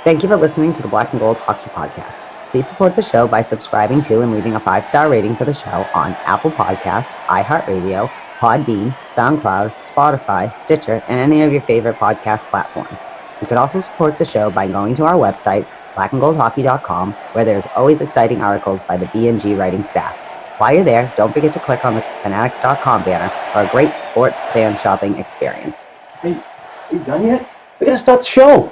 Thank you for listening to the Black and Gold Hockey Podcast. Please support the show by subscribing to and leaving a 5-star rating for the show on Apple Podcasts, iHeartRadio, Podbean, SoundCloud, Spotify, Stitcher, and any of your favorite podcast platforms. You can also support the show by going to our website, blackandgoldhockey.com, where there's always exciting articles by the B&G writing staff. While you're there, don't forget to click on the fanatics.com banner for a great sports fan shopping experience. Hey, are you done yet? We gotta start the show.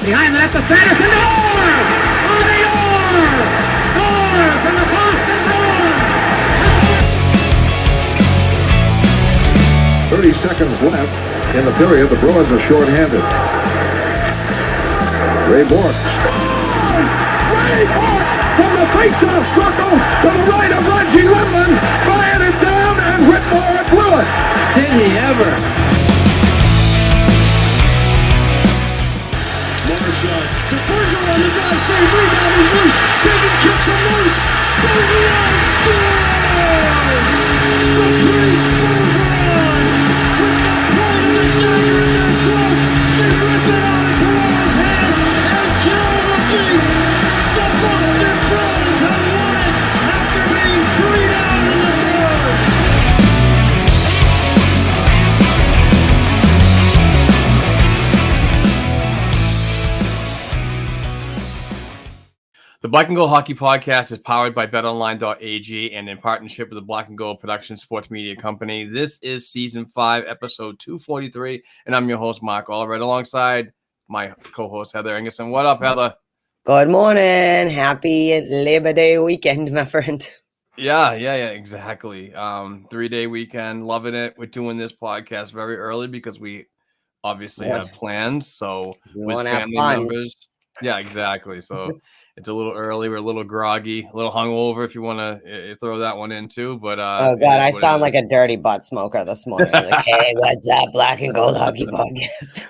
Behind the net to Sanderson, Orr! Bobby Orr! Scores for the Boston Bruins! 30 seconds left in the period. The Bruins are shorthanded. Ray Bourque. Ray Bourque from the face-off circle to the right of Reggie Whitman. Fired it down and Whitmore blew it. Did he ever? To Bergeron on the drive, save, rebound, he's loose. Sagan kicks him loose. Bergeron scores! Patrice Bergeron with the point of the dagger in their throats. They rip it out of Toronto's hands and kill the beast. The Boston Bruins have won it after being 3 down in the third. The Black and Gold Hockey Podcast is powered by betonline.ag and in partnership with the Black and Gold Production Sports Media Company. This is Season 5, Episode 243, and I'm your host, Mark Allred, alongside my co-host, Heather Ingerson. What up, Heather? Good morning. Happy Labor Day weekend, my friend. Yeah, exactly. 3-day weekend, loving it. We're doing this podcast very early because we obviously have plans, so with family members. Yeah, exactly. So it's a little early. We're a little groggy, a little hungover if you want to throw that one in too. But oh God, I sound like a dirty butt smoker this morning. Like, hey, what's up, Black and Gold Hockey Podcast?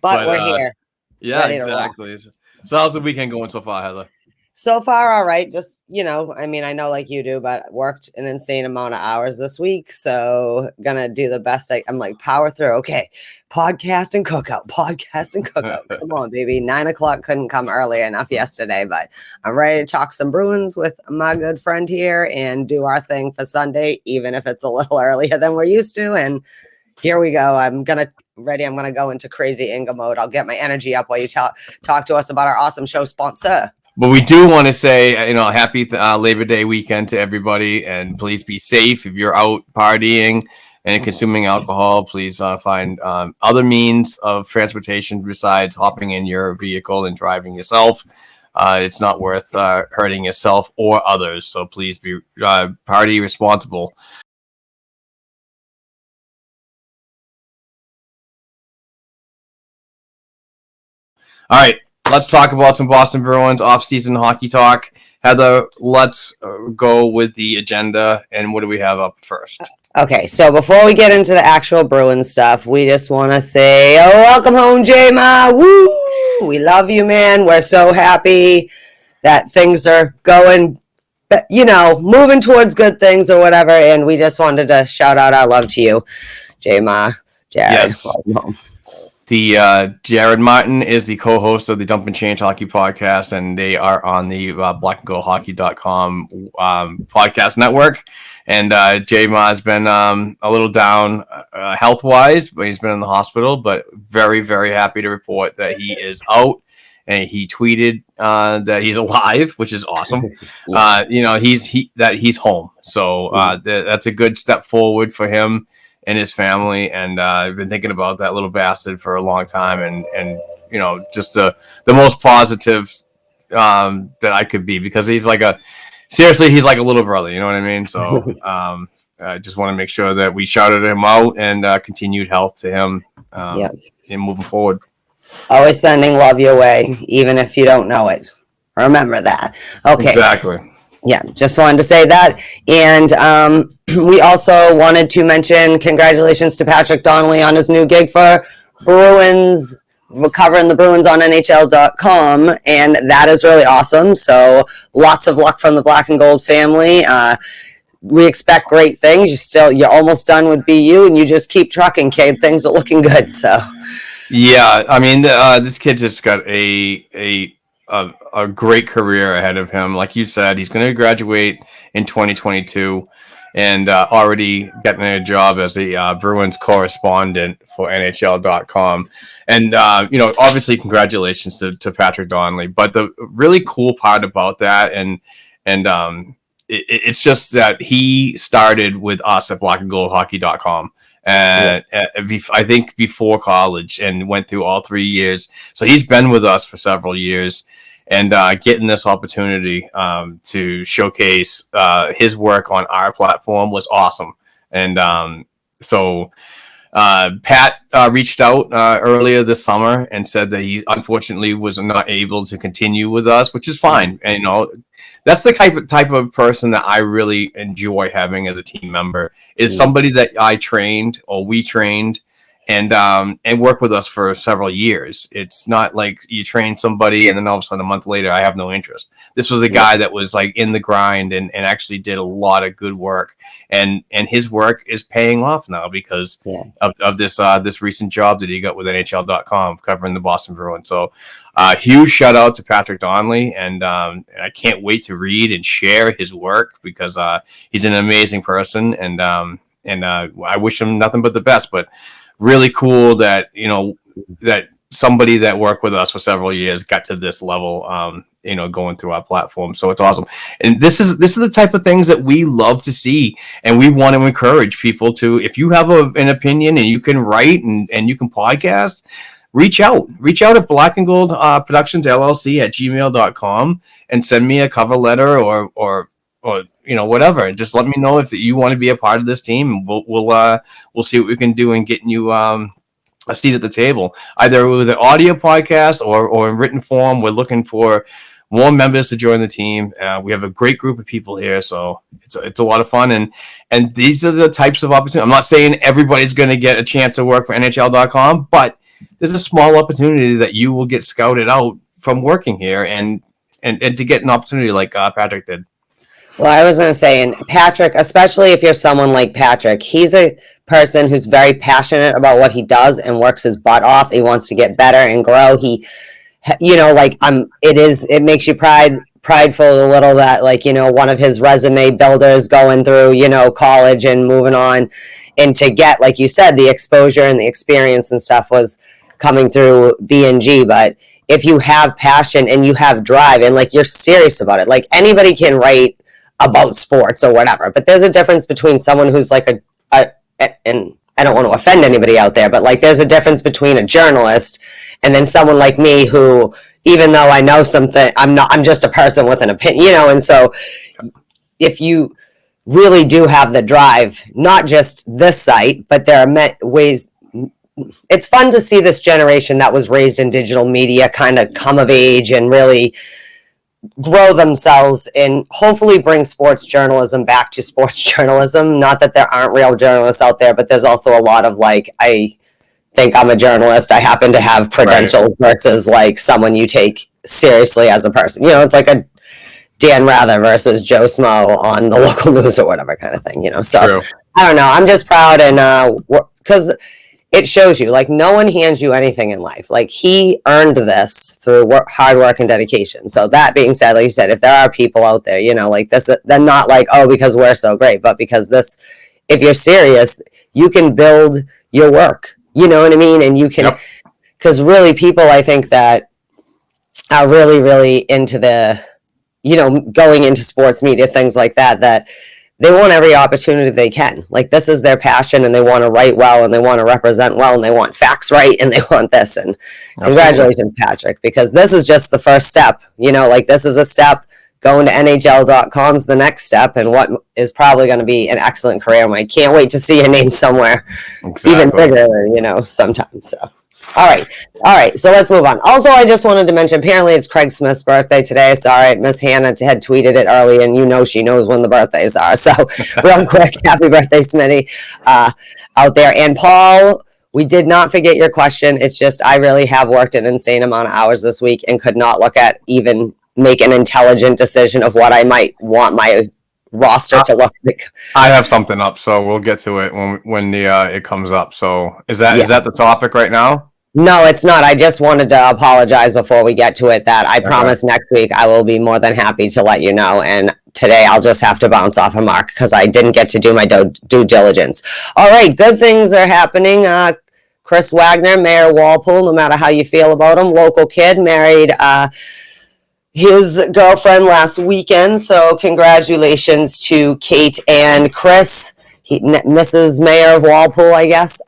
but we're here. Yeah, exactly. So how's the weekend going so far, Heather? So far, all right. Just, I mean, I know like you do, but worked an insane amount of hours this week. So gonna do the best. I'm like power through. Okay. Podcast and cookout. Come on, baby. 9 o'clock couldn't come early enough yesterday, but I'm ready to talk some Bruins with my good friend here and do our thing for Sunday, even if it's a little earlier than we're used to. And here we go. I'm going to go into crazy Inga mode. I'll get my energy up while you talk to us about our awesome show sponsor. But we do want to say, happy Labor Day weekend to everybody, and please be safe if you're out partying and consuming alcohol. Please find other means of transportation besides hopping in your vehicle and driving yourself. It's not worth hurting yourself or others. So please be party responsible. All right. Let's talk about some Boston Bruins off-season hockey talk. Heather, let's go with the agenda. And what do we have up first? Okay, so before we get into the actual Bruins stuff, we just want to say, welcome home, J-Ma. Woo! We love you, man. We're so happy that things are going, moving towards good things or whatever. And we just wanted to shout out our love to you, J-Ma. Jared. Yes. Welcome home. The Jared Martin is the co-host of the Dump and Change Hockey Podcast, and they are on the blackandgoldhockey.com podcast network. And J-Ma has been a little down health-wise, but he's been in the hospital, but very, very happy to report that he is out. And he tweeted that he's alive, which is awesome. He's home. So that's a good step forward for him and his family, and I've been thinking about that little bastard for a long time, and just the most positive that I could be, because he's like a little brother, you know what I mean? So I just want to make sure that we shouted him out and continued health to him in moving forward. Always sending love your way, even if you don't know it. Remember that. Okay. Exactly. Yeah, just wanted to say that. And we also wanted to mention congratulations to Patrick Donnelly on his new gig for Bruins we're covering the Bruins on NHL.com, and that is really awesome. So lots of luck from the Black and Gold family. We expect great things. You're almost done with BU, and you just keep trucking, Cade. Things are looking good. So, yeah, I mean, this kid just got a great career ahead of him. Like you said, he's going to graduate in 2022, and already getting a job as a Bruins correspondent for NHL.com. And obviously, congratulations to Patrick Donnelly. But the really cool part about that, it's just that he started with us at blackandgoldhockey.com. I think before college, and went through all 3 years. So he's been with us for several years, and getting this opportunity to showcase his work on our platform was awesome. And Pat reached out earlier this summer and said that he unfortunately was not able to continue with us, which is fine. And that's the type of person that I really enjoy having as a team member, is somebody that I trained, or we trained, and work with us for several years. It's not like you train somebody and then all of a sudden a month later I have no interest. This was a guy that was like in the grind and actually did a lot of good work, and his work is paying off now because of this recent job that he got with NHL.com covering the Boston Bruins. So huge shout out to Patrick Donnelly, and I can't wait to read and share his work because he's an amazing person, and I wish him nothing but the best. But really cool that that somebody that worked with us for several years got to this level, going through our platform. So it's awesome, and this is the type of things that we love to see, and we want to encourage people to. If you have an opinion and you can write and you can podcast, reach out at Black and Gold Productions LLC at gmail.com and send me a cover letter or whatever, and just let me know if you want to be a part of this team, and we'll see what we can do in getting you a seat at the table, either with an audio podcast or in written form. We're looking for more members to join the team. We have a great group of people here, so it's a lot of fun, and these are the types of opportunities. I'm not saying everybody's going to get a chance to work for NHL.com, but there's a small opportunity that you will get scouted out from working here, and to get an opportunity like Patrick did. Well, I was going to say, and Patrick, especially if you're someone like Patrick, he's a person who's very passionate about what he does and works his butt off. He wants to get better and grow. It makes you prideful a little that, one of his resume builders going through, college and moving on, and to get, like you said, the exposure and the experience and stuff was coming through B&G. But if you have passion and you have drive and you're serious about it, anybody can write about sports or whatever, but there's a difference between someone who's and I don't want to offend anybody out there, but there's a difference between a journalist and then someone like me who, even though I know something, I'm just a person with an opinion, and so if you really do have the drive, not just this site, but there are ways. It's fun to see this generation that was raised in digital media kind of come of age and really grow themselves and hopefully bring sports journalism back to sports journalism. Not that there aren't real journalists out there, but there's also a lot of I think I'm a journalist, I happen to have credentials, right, versus someone you take seriously as a person. It's like a Dan Rather versus Joe Smo on the local news or whatever kind of thing, So true. I don't know. I'm just proud, and because it shows you, no one hands you anything in life. He earned this through hard work and dedication. So that being said, like you said, if there are people out there, this, they're not because we're so great, but because this, if you're serious, you can build your work. You know what I mean? And you can, because really people, I think, that are really, really into the, going into sports media, things like that they want every opportunity they can. This is their passion, and they want to write well, and they want to represent well, and they want facts right, and they want this. And congratulations, Patrick, because this is just the first step. This is a step. Going to NHL.com is the next step, and what is probably going to be an excellent career. I can't wait to see your name somewhere even bigger, sometimes. So. All right. So let's move on. Also, I just wanted to mention, apparently it's Craig Smith's birthday today. Sorry, Miss Hannah had tweeted it early, and she knows when the birthdays are. So real quick, happy birthday, Smitty, out there. And Paul We did not forget your question. It's just I really have worked an insane amount of hours this week and could not look at even make an intelligent decision of what I might want my roster to look like. I have something up, so we'll get to it when it comes up. So is that the topic right now? No, it's not. I just wanted to apologize before we get to it that I promise next week I will be more than happy to let you know. And today I'll just have to bounce off a mark because I didn't get to do my due diligence. All right, good things are happening. Chris Wagner, Mayor Walpole, no matter how you feel about him, local kid, married his girlfriend last weekend. So congratulations to Kate and Chris. Mrs. Mayor of Walpole, I guess.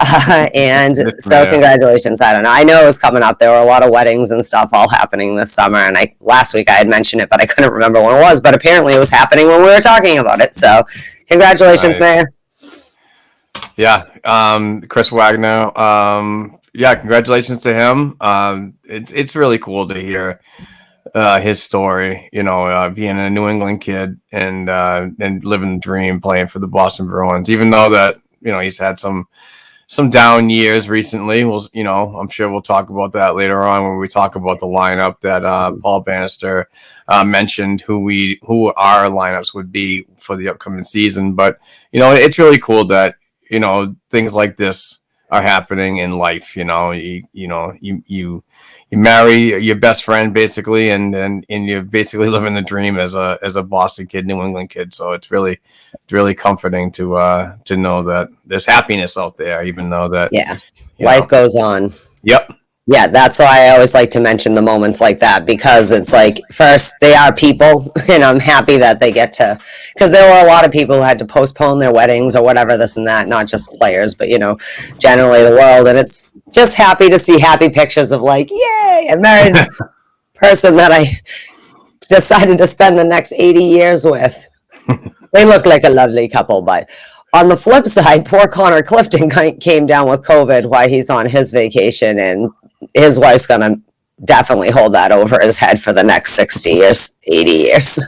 And so congratulations. I don't know. I know it was coming up. There were a lot of weddings and stuff all happening this summer. And last week I had mentioned it, but I couldn't remember when it was. But apparently it was happening when we were talking about it. So congratulations, Mayor. Yeah. Chris Wagner. Congratulations to him. It's really cool to hear his story, being a New England kid and living the dream, playing for the Boston Bruins, even though that, he's had some down years recently. I'm sure we'll talk about that later on when we talk about the lineup that Paul Bannister mentioned, who our lineups would be for the upcoming season. But, it's really cool that, things like this are happening in life. You marry your best friend basically, and you're basically living the dream as a Boston kid, New England kid. So it's really comforting to know that there's happiness out there, even though that life goes on. Yep. Yeah, that's why I always like to mention the moments like that, because it's like, first, they are people, and I'm happy that they get to, because there were a lot of people who had to postpone their weddings or whatever, this and that, not just players, but, generally the world, and it's just happy to see happy pictures of like, yay, a married person that I decided to spend the next 80 years with. They look like a lovely couple, but on the flip side, poor Connor Clifton came down with COVID while he's on his vacation, and his wife's going to definitely hold that over his head for the next 60 years, 80 years.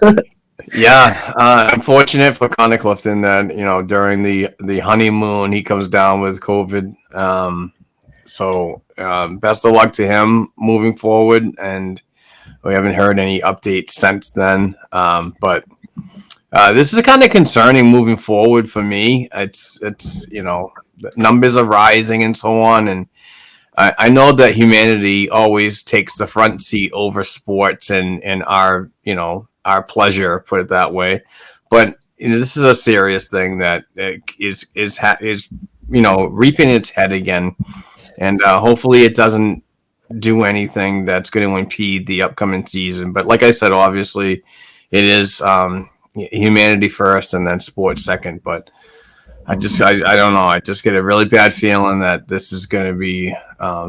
Yeah. Unfortunate for Connor Clifton that, during the honeymoon, he comes down with COVID. So best of luck to him moving forward. And we haven't heard any updates since then. But this is kind of concerning moving forward for me. It's the numbers are rising and so on. And I know that humanity always takes the front seat over sports and our pleasure, put it that way. But this is a serious thing that is reaping its head again. And hopefully it doesn't do anything that's going to impede the upcoming season. But like I said, obviously it is humanity first and then sports second. But I don't know. I just get a really bad feeling that this is going to be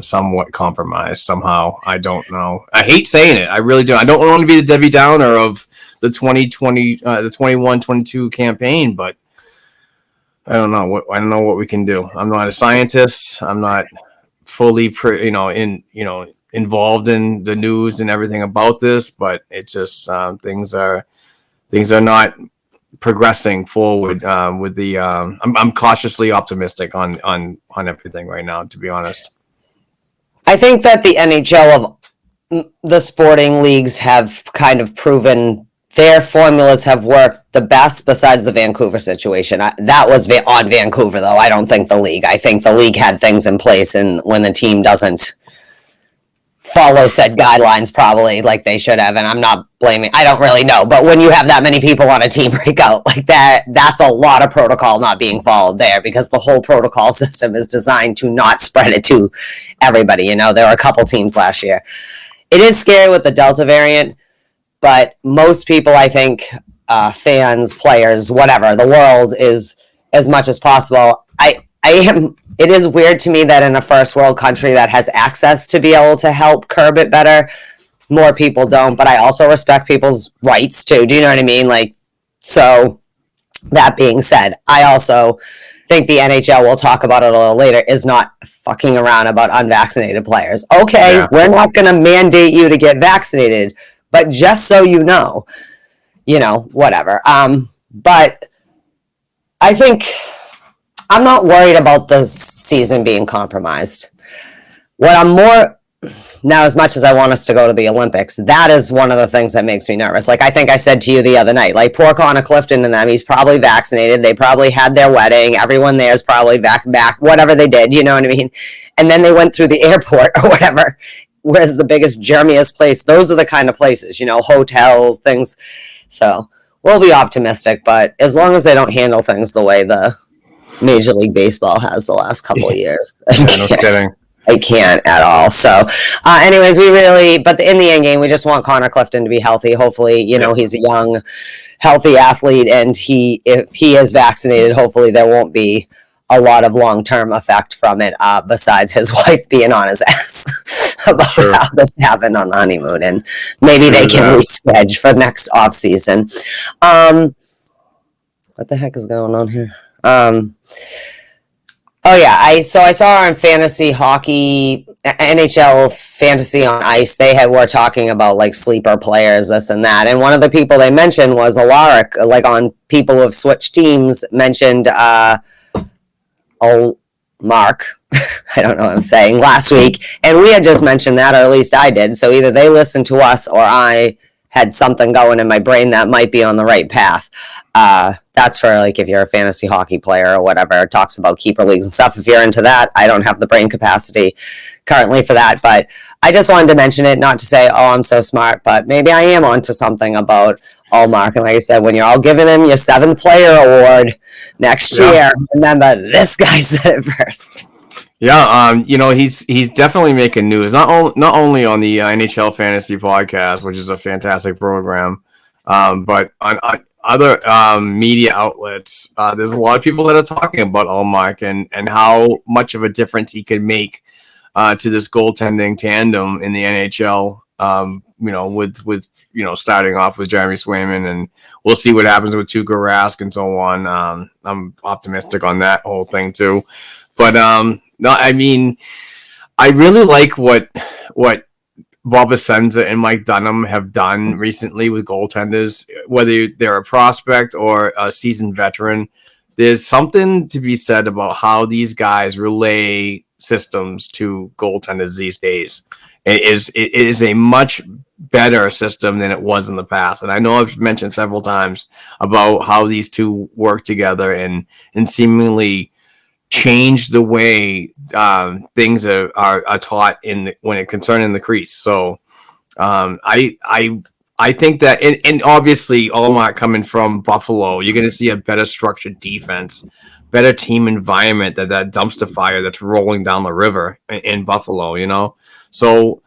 somewhat compromised somehow. I don't know. I hate saying it. I really do. I don't want to be the Debbie Downer of the 2020, the 21-22 campaign, but I don't know what we can do. I'm not a scientist. I'm not fully, involved in the news and everything about this, but it's just things are not progressing forward with the I'm cautiously optimistic on everything right now, to be honest. I think that the NHL of the sporting leagues have kind of proven their formulas have worked the best besides the Vancouver situation. That was on Vancouver, though. I don't think the league. I think the league had things in place, and when the team doesn't follow said guidelines probably like they should have, and I'm not blaming, I don't really know, but when you have that many people on a team break out like that's a lot of protocol not being followed there, because the whole protocol system is designed to not spread it to everybody. There were a couple teams last year. It is scary with the Delta variant, but most people, I think, fans, players, whatever, the world is, as much as possible. It is weird to me that in a first world country that has access to be able to help curb it better, more people don't. But I also respect people's rights too. Do you know what I mean? So that being said, I also think the NHL, we'll talk about it a little later, is not fucking around about unvaccinated players. Okay, yeah. We're not going to mandate you to get vaccinated, but just so you know, whatever. But I think I'm not worried about the season being compromised. What I'm more now, as much as I want us to go to the Olympics, that is one of the things that makes me nervous. Like I think I said to you the other night, like poor Connor Clifton and them, he's probably vaccinated. They probably had their wedding. Everyone there is probably back, whatever they did, you know what I mean? And then they went through the airport or whatever. Where's the biggest, germiest place? Those are the kind of places, hotels, things. So we'll be optimistic, but as long as they don't handle things the way the Major League Baseball has the last couple of years. No kidding. I can't at all. So, anyways, but in the end game, we just want Connor Clifton to be healthy. Hopefully, he's a young, healthy athlete, and if he is vaccinated, hopefully there won't be a lot of long-term effect from it, besides his wife being on his ass about how this happened on the honeymoon, and maybe they can reschedule for next off season. What the heck is going on here? Oh yeah, I saw on fantasy hockey, NHL fantasy on ice. Were talking about like sleeper players, this and that, and one of the people they mentioned was Allred. Like on people who have switched teams, mentioned Mark. I don't know what I'm saying, last week, and we had just mentioned that, or at least I did. So either they listened to us, or I had something going in my brain that might be on the right path. That's for like if you're a fantasy hockey player or whatever. It talks about keeper leagues and stuff. If you're into that, I don't have the brain capacity currently for that, but I just wanted to mention it, not to say, oh, I'm so smart, but maybe I am onto something about Allmark. And like I said, when you're all giving him your 7th player award next year, remember this guy said it first. Yeah, he's definitely making news. Not only on the NHL Fantasy Podcast, which is a fantastic program, but on other media outlets. There's a lot of people that are talking about Allmark and how much of a difference he could make to this goaltending tandem in the NHL. With starting off with Jeremy Swayman, and we'll see what happens with Tuukka Rask and so on. I'm optimistic on that whole thing too, but no, I mean, I really like what Bob Essenza and Mike Dunham have done recently with goaltenders, whether they're a prospect or a seasoned veteran. There's something to be said about how these guys relay systems to goaltenders these days. It is a much better system than it was in the past. And I know I've mentioned several times about how these two work together and seemingly change the way things are taught when it concerning the crease. So I think that, and obviously Allmark coming from Buffalo, you're going to see a better structured defense, better team environment that dumpster fire that's rolling down the river in Buffalo, So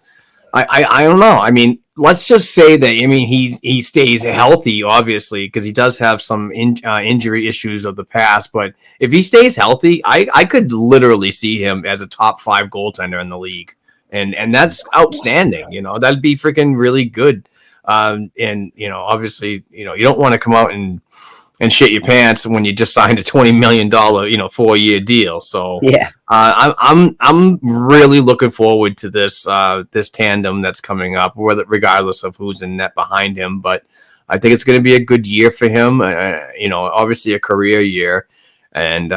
I don't know. I mean, let's just say that, he stays healthy, obviously, because he does have some injury issues of the past. But if he stays healthy, I could literally see him as a top 5 goaltender in the league. And that's outstanding. That'd be freaking really good. And obviously, you don't want to come out and shit your pants when you just signed a $20 million, 4-year deal. So yeah, I'm really looking forward to this tandem that's coming up, regardless of who's in net behind him. But I think it's going to be a good year for him. Obviously a career year, and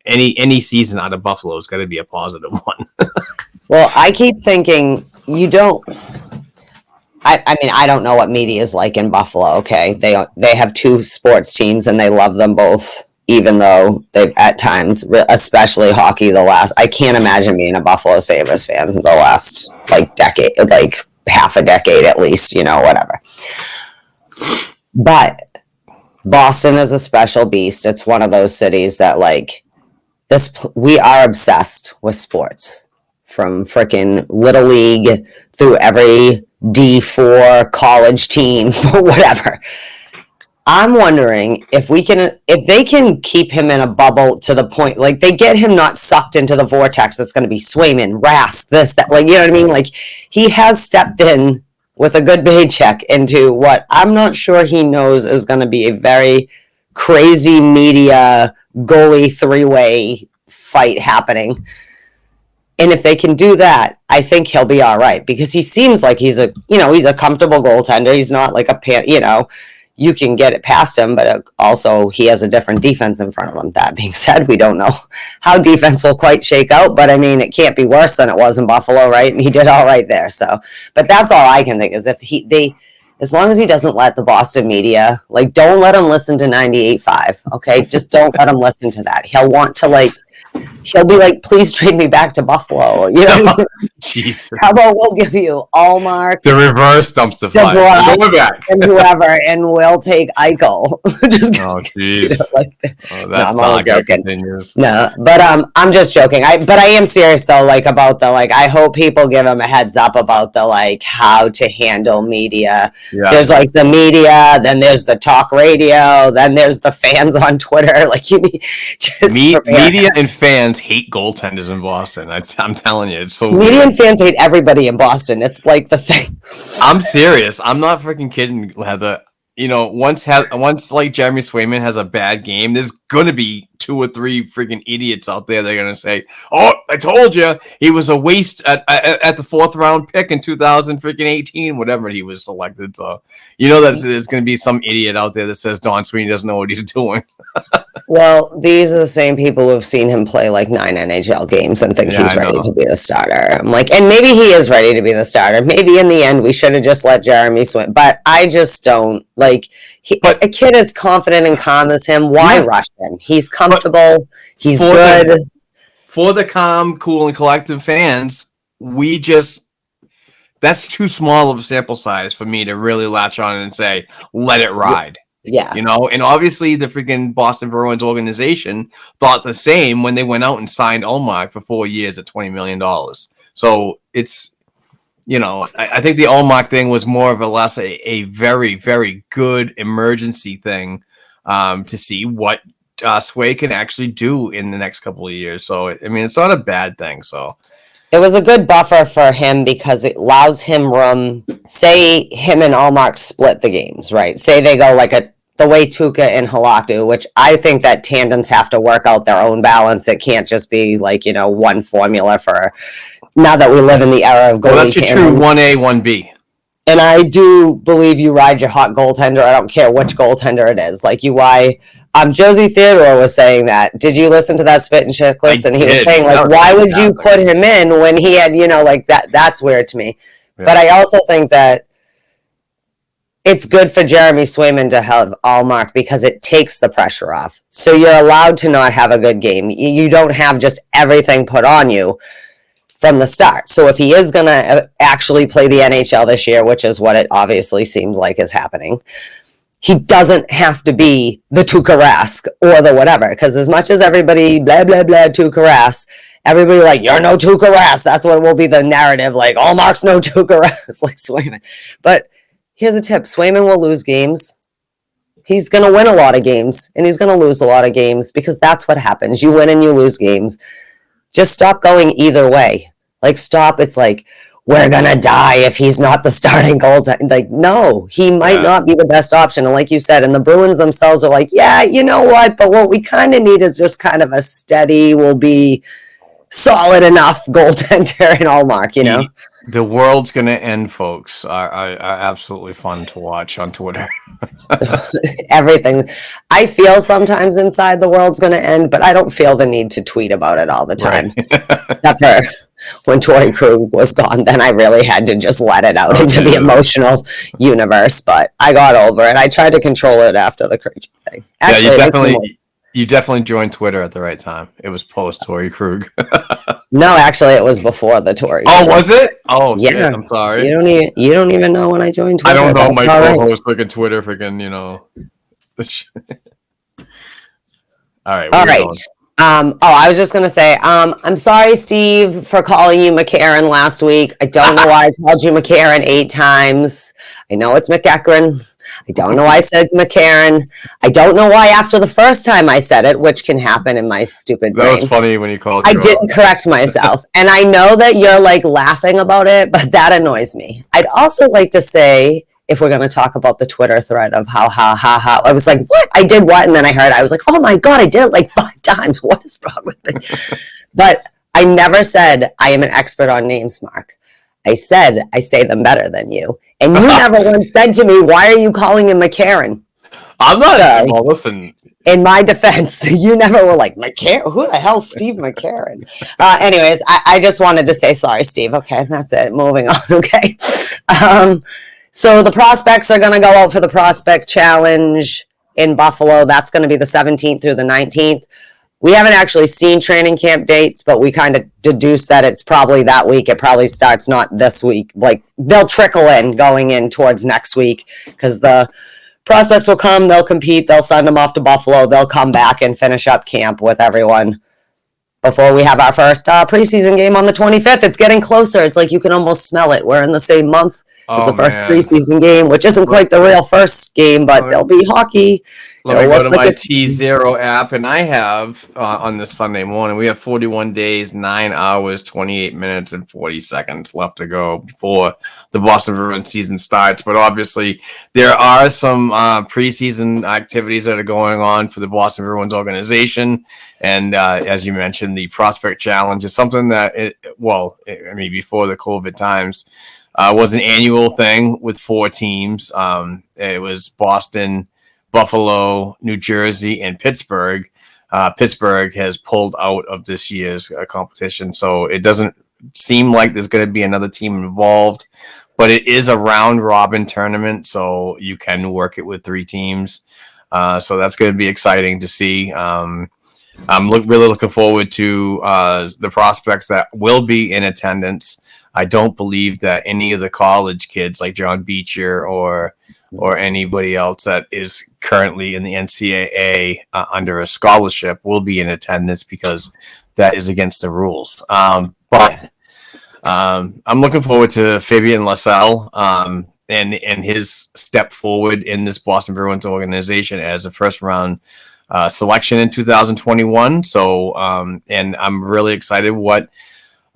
any season out of Buffalo is going to be a positive one. Well, I keep thinking you don't. I mean, I don't know what media is like in Buffalo. Okay, they have 2 sports teams and they love them both, even though they've at times, especially hockey, I can't imagine being a Buffalo Sabres fan the last decade, half a decade at least, whatever. But Boston is a special beast. It's one of those cities that we are obsessed with sports, from freaking Little League through every D4 college team, whatever. I'm wondering if they can keep him in a bubble to the point, they get him not sucked into the vortex that's going to be Swayman, Rask, this, that, you know what I mean? He has stepped in with a good paycheck into what I'm not sure he knows is going to be a very crazy media goalie 3-way fight happening. And if they can do that, I think he'll be all right, because he seems like he's a comfortable goaltender. He's not like you can get it past him, but also he has a different defense in front of him. That being said, we don't know how defense will quite shake out, but I mean, it can't be worse than it was in Buffalo, right? And he did all right there. So, but that's all I can think is if as long as he doesn't let the Boston media, like, don't let him listen to 98.5, okay? Just don't let him listen to that. He'll want to, like, he'll be like, please trade me back to Buffalo. You know, Jesus. How about we'll give you Allmark, The reverse dumpster fire. Debrusk, and whoever, and we'll take Eichel. Just, oh, jeez. you know, like, That saga continues. No, but I'm just joking. But I am serious though, like about the like. I hope people give him a heads up about the like how to handle media. Yeah. There's like the media, then there's the talk radio, then there's the fans on Twitter. Like you need just media and fans hate goaltenders in Boston. I'm telling you, it's so media weird. And fans hate everybody in Boston. It's like the thing. I'm serious. I'm not freaking kidding, Heather. You know, once like Jeremy Swayman has a bad game, there's gonna be 2 or 3 freaking idiots out there. They're gonna say, "Oh, I told you, he was a waste at the 4th round pick in 2018, whatever he was selected." So, you know, there's gonna be some idiot out there that says Don Sweeney doesn't know what he's doing. Well, these are the same people who've seen him play like 9 NHL games and think he's ready to be the starter. I'm like, and maybe he is ready to be the starter. Maybe in the end we should have just let Jeremy swim. But I just don't like. A kid as confident and calm as him. Why rush him? He's comfortable. He's good. For the calm, cool, and collective fans, that's too small of a sample size for me to really latch on and say, let it ride. Yeah. You know, and obviously the freaking Boston Bruins organization thought the same when they went out and signed Allmark for 4 years at $20 million. So it's, you know, I think the Allmark thing was more of a very, very good emergency thing to see what Sway can actually do in the next couple of years. So, I mean, it's not a bad thing. So it was a good buffer for him because it allows him room. Say him and Allmark split the games, right? Say they go like the way Tuukka and Halak do, which I think that tandems have to work out their own balance. It can't just be like, you know, one formula for now that we live in the era of goalie. Well, that's a true 1A, 1B. And I do believe you ride your hot goaltender. I don't care which goaltender it is. Like Josie Theodore was saying that. Did you listen to that Spit and Chicklets? And he was saying, like, why would you put him in when he had, you know, like that? That's weird to me. Yeah. But I also think that it's good for Jeremy Swayman to have Allmark because it takes the pressure off. So you're allowed to not have a good game. You don't have just everything put on you from the start. So if he is going to actually play the NHL this year, which is what it obviously seems like is happening, he doesn't have to be the Tuukka Rask or the whatever. Because as much as everybody blah, blah, blah, Tuukka Rask, everybody like, you're no Tuukka Rask. That's what will be the narrative. Like, Allmark's no Tuukka Rask, like Swayman. But here's a tip. Swayman will lose games. He's going to win a lot of games. And he's going to lose a lot of games because that's what happens. You win and you lose games. Just stop going either way. Like, stop. It's like, we're going to die if he's not the starting goaltender. Like, no, he might not be the best option. And like you said, and the Bruins themselves are like, yeah, you know what? But what we kind of need is just kind of a steady, will be solid enough goaltender in Allmark, you know? The world's going to end, folks. Are absolutely fun to watch on Twitter. Everything. I feel sometimes inside the world's going to end, but I don't feel the need to tweet about it all the time. Right. Except for when Torrey Krug was gone, then I really had to just let it out into the emotional universe. But I got over it. I tried to control it after the Krug thing. Actually, you definitely joined Twitter at the right time. It was post Torrey Krug. No, actually, it was before the Torrey. Oh, was it? Oh, yeah. Shit, I'm sorry. You don't even know when I joined Twitter. I don't know. My co-host freaking Twitter, freaking, you know. All right. All right. I was just gonna say, I'm sorry, Steve, for calling you McCarron last week. I don't know why I called you McCarron 8 times. I know it's McEachran. I don't know why I said McCarron. I don't know why after the first time I said it, which can happen in my stupid brain. That was funny when you called. I didn't correct myself. And I know that you're like laughing about it, but that annoys me. I'd also like to say, if we're going to talk about the Twitter thread of how, I was like, what? I did what? And then I was like, oh my God, I did it like 5 times. What is wrong with me? But I never said I am an expert on names, Mark. I said I say them better than you. And you never once said to me, why are you calling him McCarron? I'm not. So, Well, listen. in my defense, you never were like, McCarron? Who the hell's Steve McCarron? Anyways, I just wanted to say sorry, Steve. Okay, that's it. Moving on, okay? So the prospects are going to go out for the Prospect Challenge in Buffalo. That's going to be the 17th through the 19th. We haven't actually seen training camp dates, but we kind of deduced that it's probably that week. It probably starts not this week. Like, they'll trickle in going in towards next week because the prospects will come, they'll compete, they'll send them off to Buffalo, they'll come back and finish up camp with everyone before we have our first preseason game on the 25th. It's getting closer. It's like you can almost smell it. We're in the same month as the first preseason game, which isn't quite the real first game, but there'll be hockey. Let me go to my T0 app, and I have on this Sunday morning, we have 41 days, 9 hours, 28 minutes, and 40 seconds left to go before the Boston Bruins season starts. But obviously, there are some preseason activities that are going on for the Boston Bruins organization. And as you mentioned, the Prospect Challenge is something that, before the COVID times, was an annual thing with 4 teams. It was Boston, Buffalo, New Jersey, and Pittsburgh. Pittsburgh has pulled out of this year's competition, so it doesn't seem like there's going to be another team involved. But it is a round-robin tournament, so you can work it with 3 teams. So that's going to be exciting to see. I'm really looking forward to the prospects that will be in attendance. I don't believe that any of the college kids like John Beecher or anybody else that is currently in the NCAA under a scholarship will be in attendance because that is against the rules. But I'm looking forward to Fabian Lascelles and his step forward in this Boston Bruins organization as a first round selection in 2021. So, and I'm really excited what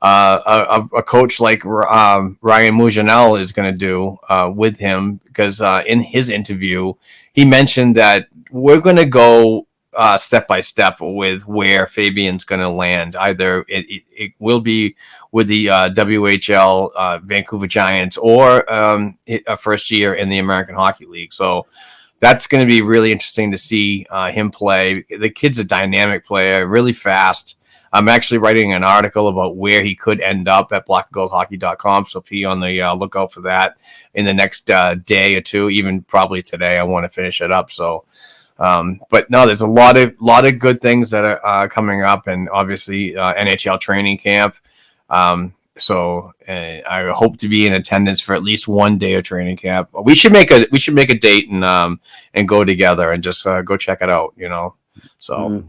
a coach like Ryan Mougenel is going to do with him, because in his interview, he mentioned that we're going to go step by step with where Fabian's going to land. Either it will be with the WHL Vancouver Giants or a first year in the American Hockey League. So that's going to be really interesting to see him play. The kid's a dynamic player, really fast. I'm actually writing an article about where he could end up at blackandgoldhockey.com, so be on the lookout for that in the next day or two, even probably today. I want to finish it up. So, but no, there's a lot of good things that are coming up, and obviously Nhl Training Camp. So I hope to be in attendance for at least one day of training camp. We should make a date and go together and just go check it out. So.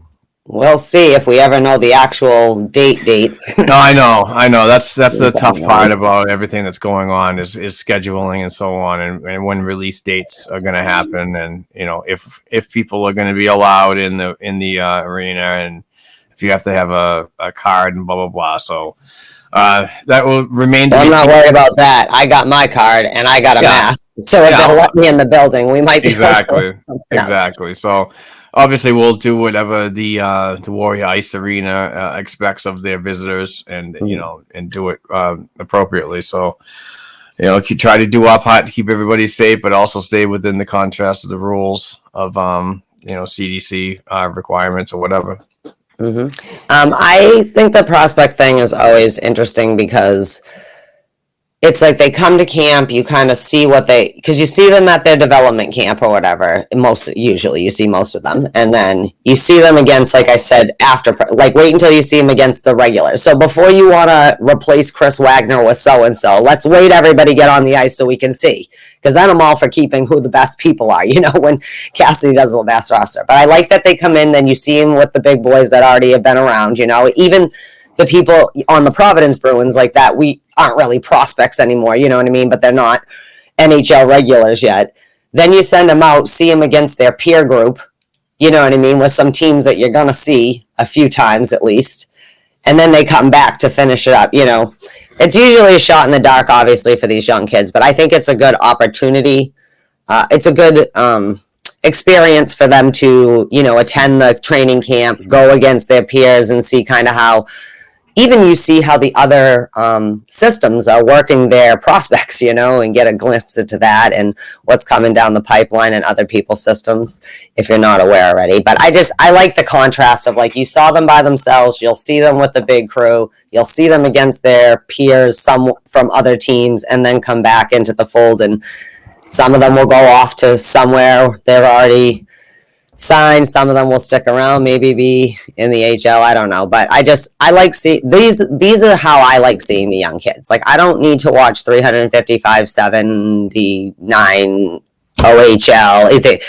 We'll see if we ever know the actual dates. No, I know. That's the tough part about everything that's going on is scheduling and so on, and when release dates are going to happen, and if people are going to be allowed in the arena, and if you have to have a card and blah blah blah. So that will remain. I'm not worried about that. I got my card and I got a mask, so if they'll let me in the building, we might be exactly. So. Obviously, we'll do whatever the Warrior Ice Arena expects of their visitors, and and do it appropriately. So, try to do our part to keep everybody safe, but also stay within the contrast of the rules of CDC requirements or whatever. Mm-hmm. I think the prospect thing is always interesting because it's like they come to camp, you kind of see because you see them at their development camp or whatever. Usually you see most of them. And then you see them against, like I said, wait until you see them against the regulars. So before you want to replace Chris Wagner with so-and-so, let's wait everybody get on the ice so we can see. Because then I'm all for keeping who the best people are, when Cassidy does the best roster. But I like that they come in, then you see them with the big boys that already have been around, even the people on the Providence Bruins like that, we aren't really prospects anymore, you know what I mean? But they're not NHL regulars yet. Then you send them out, see them against their peer group, you know what I mean, with some teams that you're going to see a few times at least. And then they come back to finish it up, It's usually a shot in the dark, obviously, for these young kids, but I think it's a good opportunity. It's a good experience for them to, attend the training camp, go against their peers and see kind of how even you see how the other systems are working their prospects, and get a glimpse into that and what's coming down the pipeline in other people's systems if you're not aware already. But I like the contrast of, like, you saw them by themselves, you'll see them with the big crew, you'll see them against their peers, some from other teams, and then come back into the fold. And some of them will go off to somewhere they're already signed. Some of them will stick around, maybe be in the HL. I don't know. But I like seeing these are how I like seeing the young kids. Like, I don't need to watch 355, 79 OHL.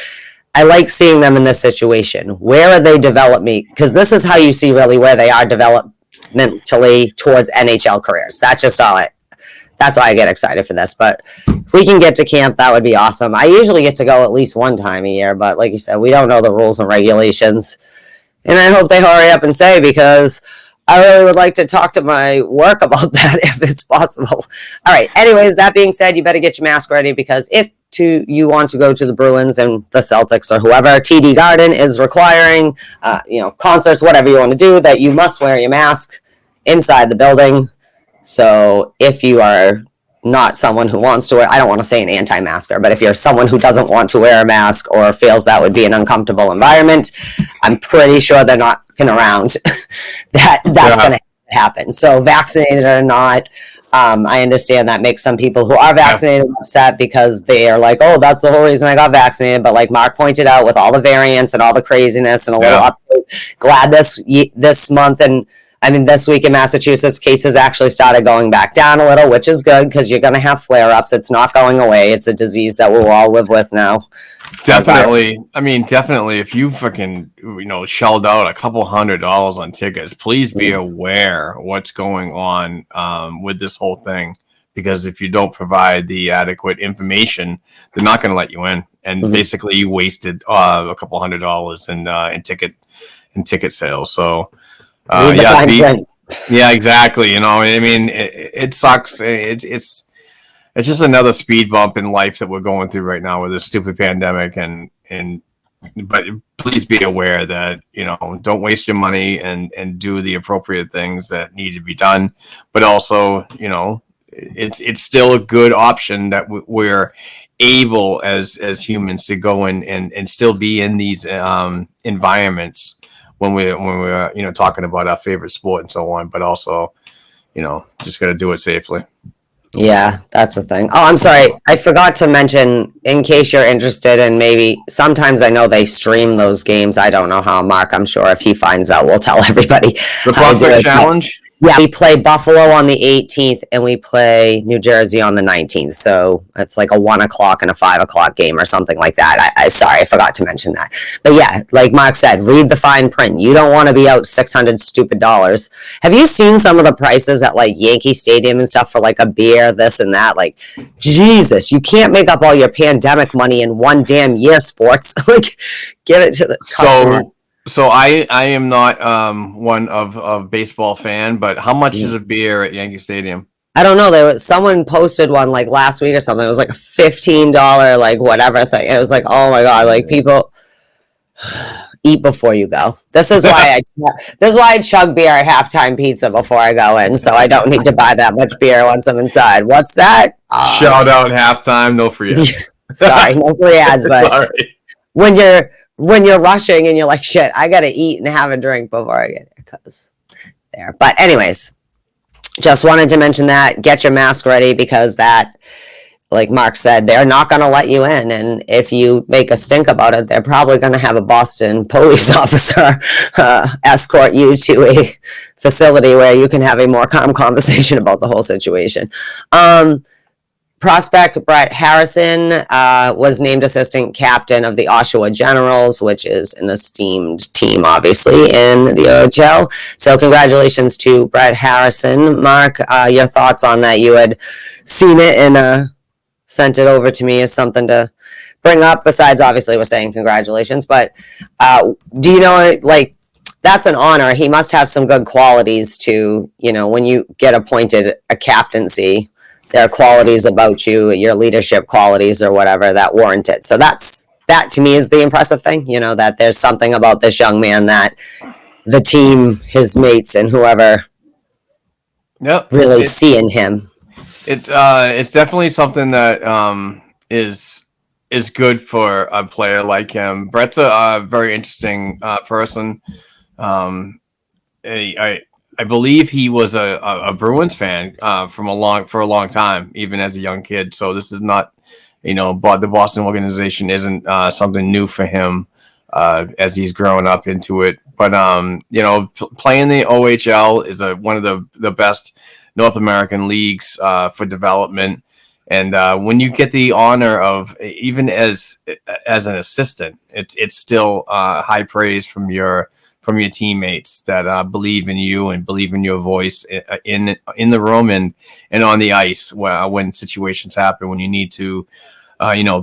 I like seeing them in this situation. Where are they developing? Because this is how you see really where they are developmentally towards NHL careers. That's just all it. That's why I get excited for this. But if we can get to camp, that would be awesome. I usually get to go at least one time a year, but like you said, we don't know the rules and regulations. And I hope they hurry up and say, because I really would like to talk to my work about that if it's possible. All right. Anyways, that being said, you better get your mask ready, because if you want to go to the Bruins and the Celtics or whoever, TD Garden is requiring, concerts, whatever you want to do, that you must wear your mask inside the building. So if you are not someone who wants to wear, I don't want to say an anti-masker, but if you're someone who doesn't want to wear a mask or feels that would be an uncomfortable environment, I'm pretty sure they're not going around that's going to happen. So vaccinated or not, I understand that makes some people who are vaccinated upset, because they are like, oh, that's the whole reason I got vaccinated. But like Mark pointed out, with all the variants and all the craziness and a little update, glad this month and this week in Massachusetts, cases actually started going back down a little, which is good, because you're going to have flare-ups. It's not going away. It's a disease that we'll all live with now. Definitely. Definitely. If you fucking, shelled out a couple $100 on tickets, please be aware what's going on with this whole thing. Because if you don't provide the adequate information, they're not going to let you in. And basically, you wasted a couple $100 in ticket sales. So. Yeah, exactly. It sucks. It's just another speed bump in life that we're going through right now with this stupid pandemic. But please be aware that, don't waste your money and do the appropriate things that need to be done. But also, it's still a good option that we're able as humans to go in and still be in these environments when we're talking about our favorite sport and so on, but also, just got to do it safely. Yeah, that's the thing. Oh, I'm sorry. I forgot to mention, in case you're interested, and maybe sometimes I know they stream those games. I don't know how. Mark, I'm sure if he finds out, we'll tell everybody. The Prospect Challenge? Yeah, we play Buffalo on the 18th, and we play New Jersey on the 19th. So it's like a 1 o'clock and a 5 o'clock game or something like that. I forgot to mention that. But yeah, like Mark said, read the fine print. You don't want to be out $600 stupid dollars. Have you seen some of the prices at like Yankee Stadium and stuff for like a beer, this and that? Like, Jesus, you can't make up all your pandemic money in one damn year, sports. Like, give it to the customer. So I am not one of baseball fan, but how much is a beer at Yankee Stadium? I don't know. Someone posted one like last week or something. It was like a $15 like whatever thing. It was like, oh my God, like people eat before you go. This is why I chug beer at halftime pizza before I go in, so I don't need to buy that much beer once I'm inside. What's that? Shout out halftime, no free ads. Sorry, no free ads, but Sorry. when you're rushing and you're like, shit, I got to eat and have a drink before I get there. But anyways, just wanted to mention that. Get your mask ready, because that, like Mark said, they're not going to let you in. And if you make a stink about it, they're probably going to have a Boston police officer escort you to a facility where you can have a more calm conversation about the whole situation. Prospect Brett Harrison was named assistant captain of the Oshawa Generals, which is an esteemed team, obviously, in the OHL. So congratulations to Brett Harrison. Mark, your thoughts on that? You had seen it and sent it over to me as something to bring up. Besides, obviously, we're saying congratulations. But do you know, like, that's an honor. He must have some good qualities to, when you get appointed a captaincy, there are qualities about you, your leadership qualities or whatever that warrant it. So that to me is the impressive thing, that there's something about this young man that the team, his mates and whoever Yep. really see in him. It's definitely something that is good for a player like him. Brett's a very interesting person. Um, I believe he was a Bruins fan for a long time, even as a young kid. So this is not, but the Boston organization isn't something new for him as he's growing up into it. But playing the OHL is one of the best North American leagues for development. And when you get the honor of even as an assistant, it's still high praise from your teammates that believe in you and believe in your voice in the room and on the ice when situations happen, when you need to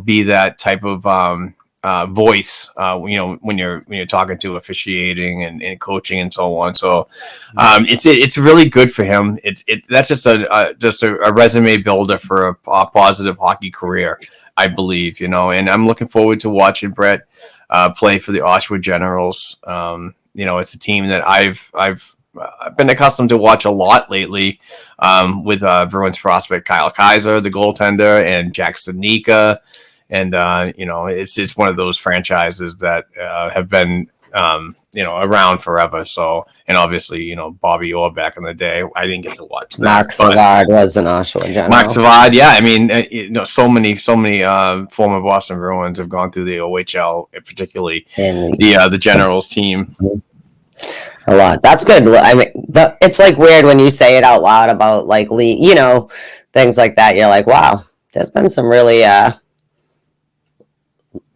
be that type of voice, when you're talking to officiating and coaching and so on. So it's really good for him. That's just a resume builder for a positive hockey career, I believe. And I'm looking forward to watching Brett play for the Oshawa Generals. It's a team that I've been accustomed to watch a lot lately, with Bruins prospect Kyle Kaiser, the goaltender, and Jack Stanika. And, it's one of those franchises that have been, around forever. So, and obviously, Bobby Orr back in the day, I didn't get to watch that. Mark Savard was an Oshawa General. Mark Savard, yeah. I mean, so many former Boston Bruins have gone through the OHL, particularly the Generals team. A lot. That's good. I mean, it's like weird when you say it out loud about like things like that. You're like, wow, there's been some really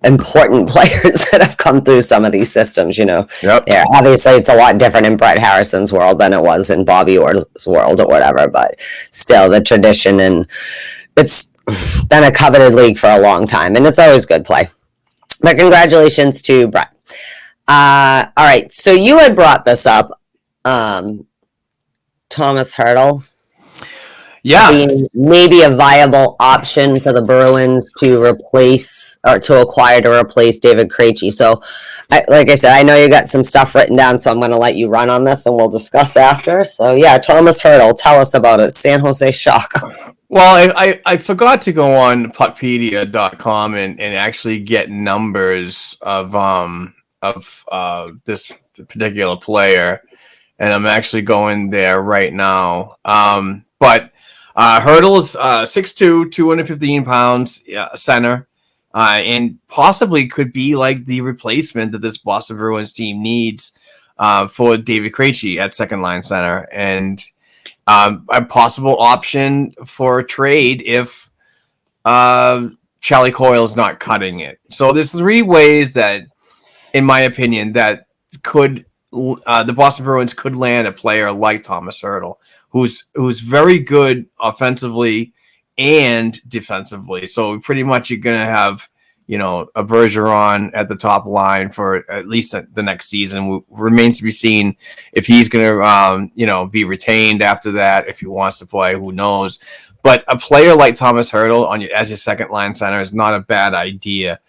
important players that have come through some of these systems, Yep. Yeah, obviously it's a lot different in Brett Harrison's world than it was in Bobby Orr's world or whatever, but still the tradition, and it's been a coveted league for a long time, and it's always good play. But congratulations to Brett. All right, so you had brought this up, Thomas Hertl. Yeah, being maybe a viable option for the Bruins to replace or to acquire to replace David Krejci. So, like I said, I know you got some stuff written down, so I'm going to let you run on this, and we'll discuss after. So, yeah, Thomas Hertl, tell us about it. San Jose Shock. Well, I forgot to go on puckpedia.com and actually get numbers of this particular player, and I'm actually going there right now. But Hertl's 6'2", 215 pounds, center, and possibly could be like the replacement that this Boston Bruins team needs for David Krejci at second line center, and a possible option for a trade if Charlie Coyle is not cutting it. So there's three ways that, in my opinion, that the Boston Bruins could land a player like Thomas Hertl, who's very good offensively and defensively. So pretty much you're going to have, a Bergeron at the top line for at least the next season. Remains to be seen if he's going to, be retained after that. If he wants to play, who knows? But a player like Thomas Hertl as your second line center is not a bad idea.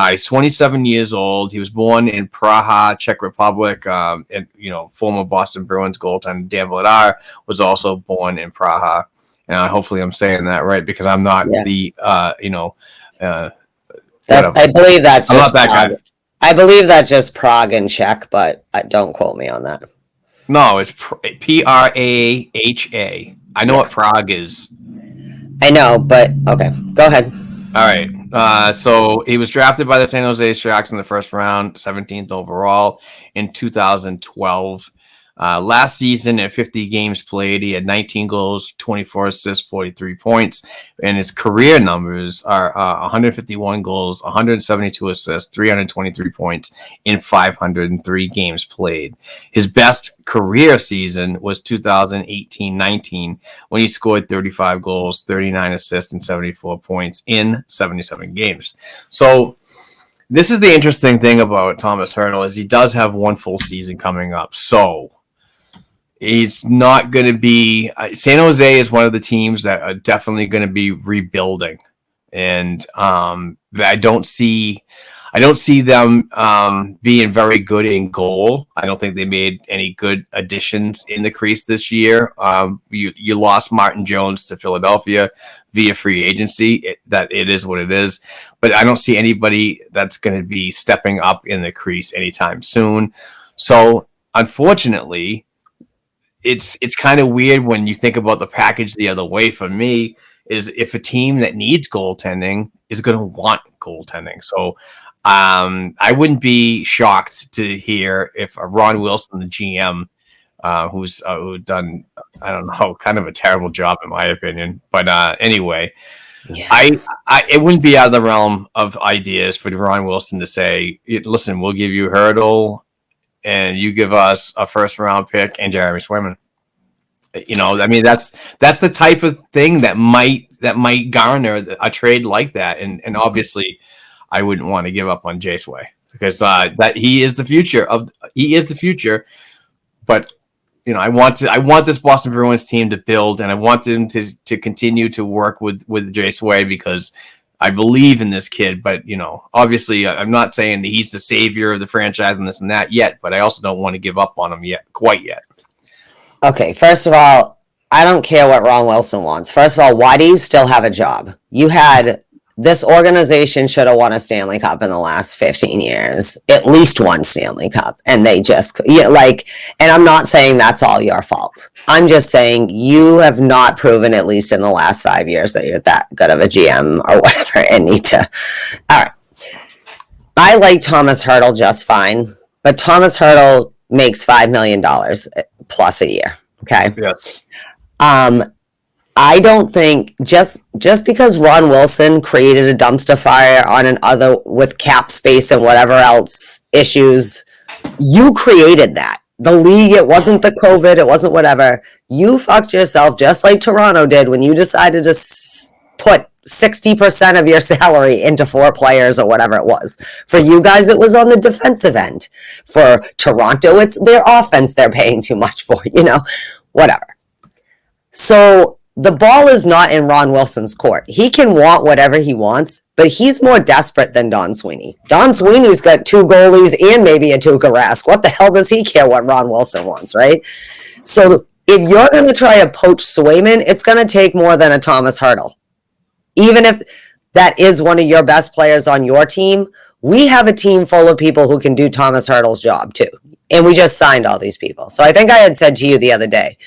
He's 27 years old. He was born in Praha, Czech Republic. And former Boston Bruins goaltender Dan Vladar was also born in Praha. And hopefully I'm saying that right, because I'm not I believe that's I'm just not that Prague. guy. I believe that's just Prague in Czech, but don't quote me on that. No, it's Praha. I know what Prague is. I know, but okay, go ahead. All right. So he was drafted by the San Jose Sharks in the first round, 17th overall in 2012. Last season, at 50 games played, he had 19 goals, 24 assists, 43 points. And his career numbers are 151 goals, 172 assists, 323 points in 503 games played. His best career season was 2018-19, when he scored 35 goals, 39 assists, and 74 points in 77 games. So this is the interesting thing about Thomas Hertl, is he does have one full season coming up. So it's not going to be San Jose is one of the teams that are definitely going to be rebuilding. And I don't see I don't see them being very good in goal. I don't think they made any good additions in the crease this year. You lost Martin Jones to Philadelphia via free agency. It is what it is. But I don't see anybody that's going to be stepping up in the crease anytime soon. So, unfortunately, it's kind of weird when you think about the package the other way. For me, is if a team that needs goaltending is going to want goaltending. So I wouldn't be shocked to hear if Ron Wilson, the GM, who's done, I don't know, kind of a terrible job in my opinion. But anyway, yeah. It wouldn't be out of the realm of ideas for Ron Wilson to say, listen, we'll give you Hurdle and you give us a first round pick and Jeremy Swayman. I mean, that's the type of thing that might garner a trade like that. And obviously I wouldn't want to give up on Jay Sway because that he is the future. But I want this Boston Bruins team to build, and I want them to continue to work with Jay Sway because I believe in this kid. But obviously, I'm not saying that he's the savior of the franchise and this and that yet. But I also don't want to give up on him quite yet. Okay, first of all, I don't care what Ron Wilson wants. First of all, why do you still have a job? This organization should have won a Stanley Cup in the last 15 years, at least one Stanley Cup. And they just, and I'm not saying that's all your fault. I'm just saying you have not proven, at least in the last 5 years, that you're that good of a GM or whatever and need to. All right. I like Thomas Hurdle just fine, but Thomas Hurdle makes $5 million plus a year. Okay. Yes. I don't think just because Ron Wilson created a dumpster fire on with cap space and whatever else issues, you created that. The league, it wasn't the COVID, it wasn't whatever. You fucked yourself just like Toronto did when you decided to put 60% of your salary into 4 players or whatever it was. For you guys, it was on the defensive end. For Toronto, it's their offense they're paying too much for, whatever. So the ball is not in Ron Wilson's court. He can want whatever he wants, but he's more desperate than Don Sweeney. Don Sweeney's got 2 goalies and maybe a Tuukka Rask. What the hell does he care what Ron Wilson wants, right? So if you're going to try to poach Swayman, it's going to take more than a Thomas Hurdle. Even if that is one of your best players on your team, we have a team full of people who can do Thomas Hurdle's job too. And we just signed all these people. So I think I had said to you the other day,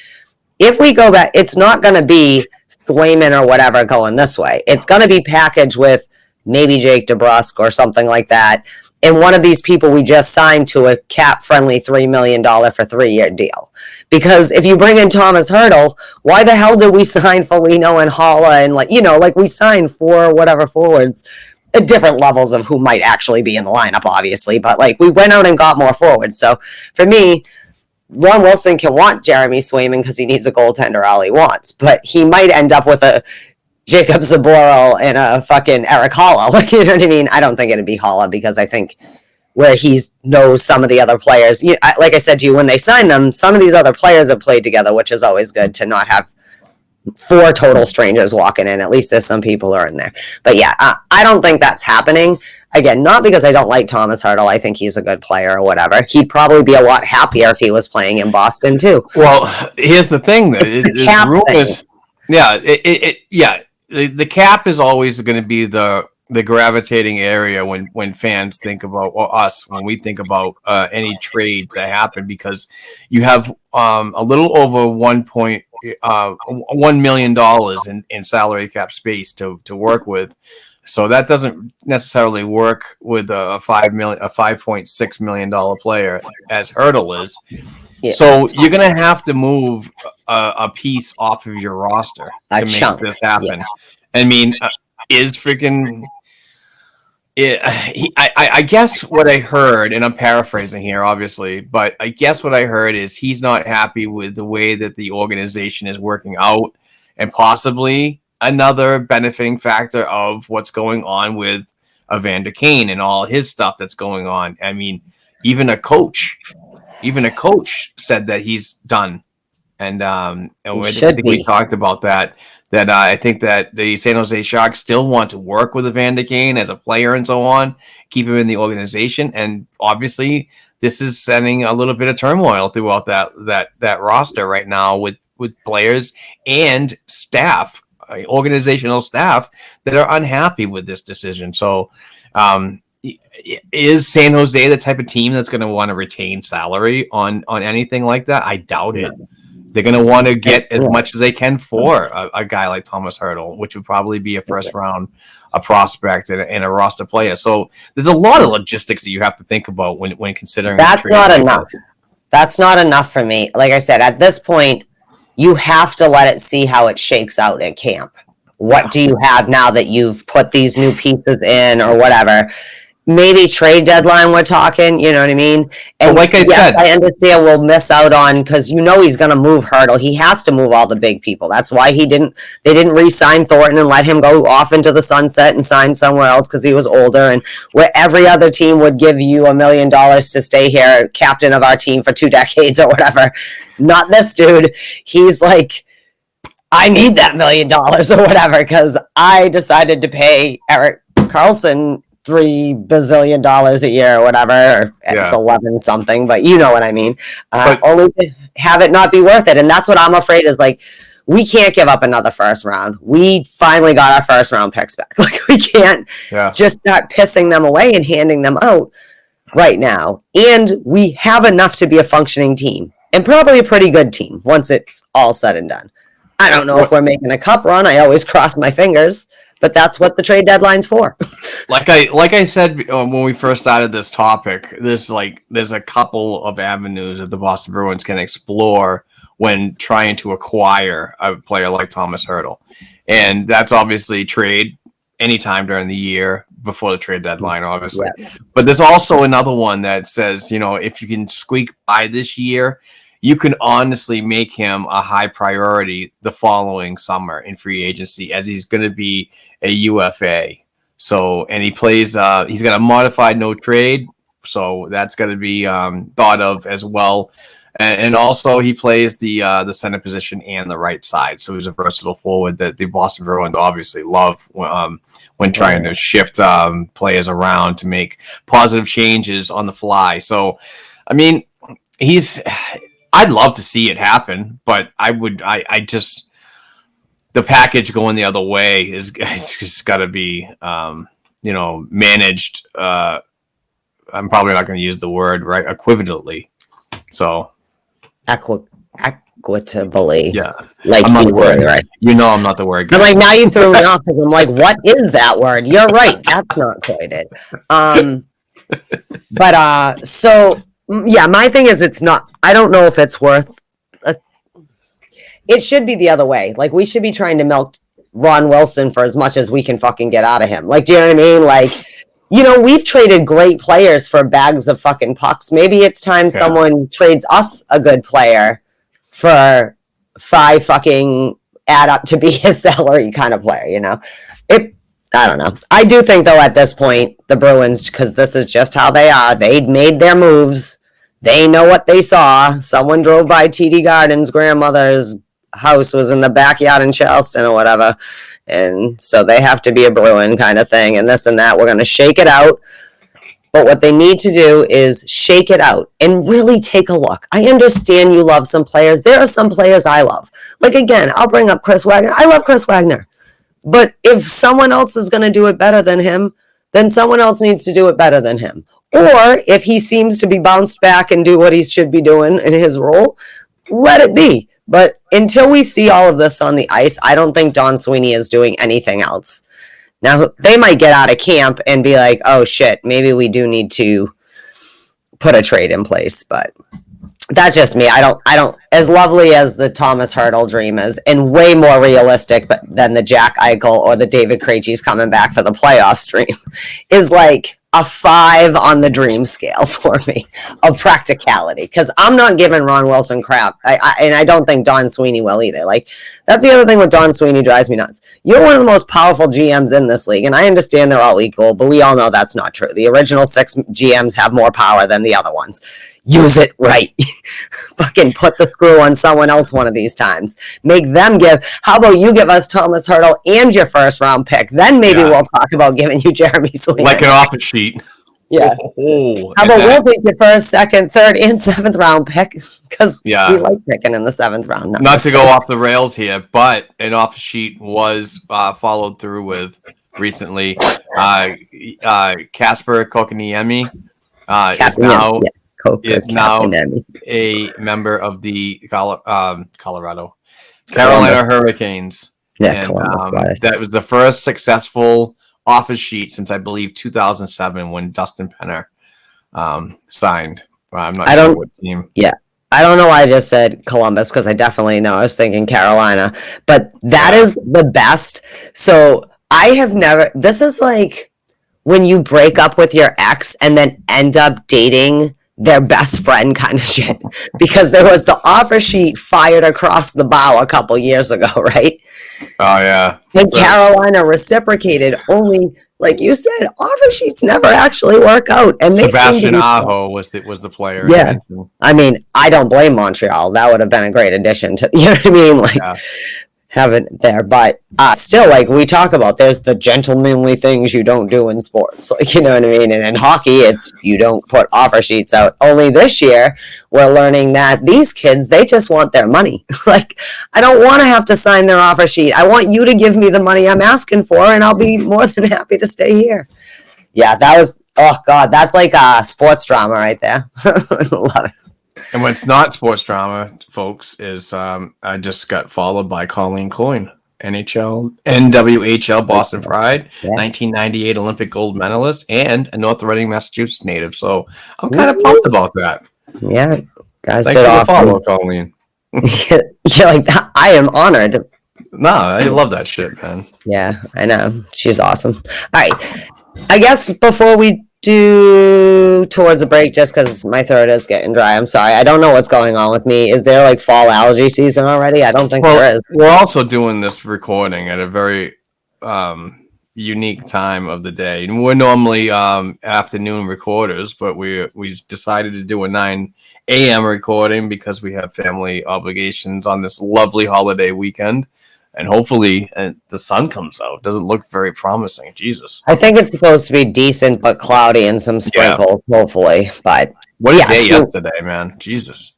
if we go back, it's not going to be Swayman or whatever going this way. It's going to be packaged with maybe Jake Debrusk or something like that. And one of these people we just signed to a cap-friendly $3 million for 3-year deal. Because if you bring in Thomas Hurdle, why the hell did we sign Foligno and Holla and we signed 4 whatever forwards at different levels of who might actually be in the lineup, obviously. But we went out and got more forwards. So for me, Ron Wilson can want Jeremy Swayman because he needs a goaltender all he wants, but he might end up with a Jacob Zaboral and a fucking Eric Holla. You know what I mean? I don't think it'd be Holla because I think where he knows some of the other players, like I said to you, when they signed them, some of these other players have played together, which is always good to not have 4 total strangers walking in. At least there's some people who are in there. But yeah, I don't think that's happening. Again, not because I don't like Thomas Hurdle. I think he's a good player or whatever. He'd probably be a lot happier if he was playing in Boston too. Well, here's the thing, though. The cap is always going to be the gravitating area when fans think about us, when we think about any trades that happen, because you have a little over $1 million in salary cap space to work with. So that doesn't necessarily work with a $5.6 million player as Hurdle is. Yeah. So you're going to have to move a piece off of your roster to make this happen. Yeah. I mean, I guess what I heard, and I'm paraphrasing here, obviously, but I guess what I heard is he's not happy with the way that the organization is working out, and possibly another benefiting factor of what's going on with Evander Kane and all his stuff that's going on. I mean, even a coach said that he's done And I should think we be. talked about that. I think that the San Jose Sharks still want to work with Evander Kane as a player and so on, keep him in the organization. And obviously, this is sending a little bit of turmoil throughout that roster right now with players and staff, organizational staff that are unhappy with this decision. So, is San Jose the type of team that's going to want to retain salary on anything like that? I doubt it. They're going to want to get as much as they can for a guy like Thomas Hertl, which would probably be a first round, a prospect, and a roster player. So there's a lot of logistics that you have to think about when considering. That's not enough. That's not enough for me. Like I said, at this point, you have to let it see how it shakes out at camp. What do you have now that you've put these new pieces in or whatever? Maybe trade deadline we're talking, you know what I mean? And like I said, I understand we'll miss out on, because he's going to move Hertl. He has to move all the big people. That's why they didn't re-sign Thornton and let him go off into the sunset and sign somewhere else because he was older. And where every other team would give you $1 million to stay here, captain of our team for 2 decades or whatever. Not this dude. He's like, I need that $1 million or whatever because I decided to pay Erik Karlsson $3 bazillion a year or whatever. It's 11 something, but you know what I mean. Only to have it not be worth it. And that's what I'm afraid is, like, we can't give up another first round. We finally got our first round picks back. Like, we can't just start pissing them away and handing them out right now. And we have enough to be a functioning team and probably a pretty good team once it's all said and done. I don't know if we're making a cup run. I always cross my fingers. But that's what the trade deadline's for. Like I said when we first started this topic, there's a couple of avenues that the Boston Bruins can explore when trying to acquire a player like Thomas Hertl. And that's obviously trade anytime during the year before the trade deadline, obviously. Yeah. But there's also another one that says, if you can squeak by this year, you can honestly make him a high priority the following summer in free agency, as he's going to be a UFA. So, and he plays, he's got a modified no trade. So that's going to be thought of as well. And also he plays the center position and the right side. So he's a versatile forward that the Boston Bruins obviously love when trying to shift players around to make positive changes on the fly. So, I mean, I'd love to see it happen, but I just, the package going the other way is just got to be, managed. I'm probably not going to use the word right equivalently. So equitably. Yeah. Like, I'm not the word, right? I'm not the word guy. I'm like, now you threw me off because I'm like, what is that word? You're right. That's not quite it. So yeah, my thing is, it's not, I don't know if it's worth, it should be the other way. Like, we should be trying to milk Ron Wilson for as much as we can fucking get out of him. Like, do you know what I mean? Like, we've traded great players for bags of fucking pucks. Maybe it's time someone trades us a good player for 5 fucking add up to be his salary kind of player, I don't know. I do think, though, at this point, the Bruins, because this is just how they are, they'd made their moves. They know what they saw. Someone drove by TD Garden's grandmother's house was in the backyard in Charleston or whatever. And so they have to be a Bruin kind of thing and this and that. We're going to shake it out. But what they need to do is shake it out and really take a look. I understand you love some players. There are some players I love. Like, again, I'll bring up Chris Wagner. I love Chris Wagner. But if someone else is going to do it better than him, then someone else needs to do it better than him. Or if he seems to be bounced back and do what he should be doing in his role, let it be. But until we see all of this on the ice, I don't think Don Sweeney is doing anything else. Now, they might get out of camp and be like, oh, shit, maybe we do need to put a trade in place. But that's just me. I don't, as lovely as the Thomas Hertl dream is, and way more realistic than the Jack Eichel or the David Krejci's coming back for the playoffs dream, is like a 5 on the dream scale for me of practicality. Because I'm not giving Ron Wilson crap. And I don't think Don Sweeney will either. Like, that's the other thing with Don Sweeney drives me nuts. You're one of the most powerful GMs in this league, and I understand they're all equal, but we all know that's not true. The original 6 GMs have more power than the other ones. use it right. Fucking put the screw on someone else one of these times. Make them give. How about you give us Thomas Hurdle and your first round pick? Then maybe we'll talk about giving you Jeremy Sweeney. Like an offer sheet. Yeah. How about we'll take your first, second, third, and seventh round pick because we like picking in the seventh round. Not to go off the rails here, but an offer sheet was followed through with recently. Kasper Kokoniemi is now a member of the Carolina Hurricanes. Yeah, and that was the first successful offer sheet since I believe 2007 when Dustin Penner signed. I'm not sure what team. Yeah. I don't know why I just said Columbus because I definitely know I was thinking Carolina, but that is the best. So I have never, this is like when you break up with your ex and then end up dating their best friend kind of shit, because there was the offer sheet fired across the bow a couple years ago, right? Oh yeah. And Carolina reciprocated. Only, like you said, offer sheets never actually work out. And they Sebastian Aho was the player. Yeah. I mean, I don't blame Montreal. That would have been a great addition to, you know what I mean? Like, have it there, but still, like we talk about, there's the gentlemanly things you don't do in sports, like, you know what I mean? And in hockey, it's you don't put offer sheets out. Only this year, we're learning that these kids, they just want their money. Like, I don't want to have to sign their offer sheet. I want you to give me the money I'm asking for, and I'll be more than happy to stay here. Yeah, that was, oh God, that's like a sports drama right there. Love it. And when it's not sports drama, folks, is I just got followed by Colleen Coyne, NWHL Boston Pride, 1998 Olympic gold medalist, and a North Reading, Massachusetts native. So I'm kind of pumped about that. Yeah, guys, thanks for the follow, Colleen. You're like, I am honored. No, I love that shit, man. Yeah, I know. She's awesome. All right. I guess before we do towards a break, just because my throat is getting dry, I'm sorry. I don't know what's going on with me. Is there like fall allergy season already? I don't think there is. We're also doing this recording at a very unique time of the day. We're normally afternoon recorders, but we decided to do a 9 a.m. recording because we have family obligations on this lovely holiday weekend. And hopefully the sun comes out. Doesn't look very promising. Jesus. I think it's supposed to be decent but cloudy and some sprinkles, hopefully. But what a day yesterday, man. Jesus.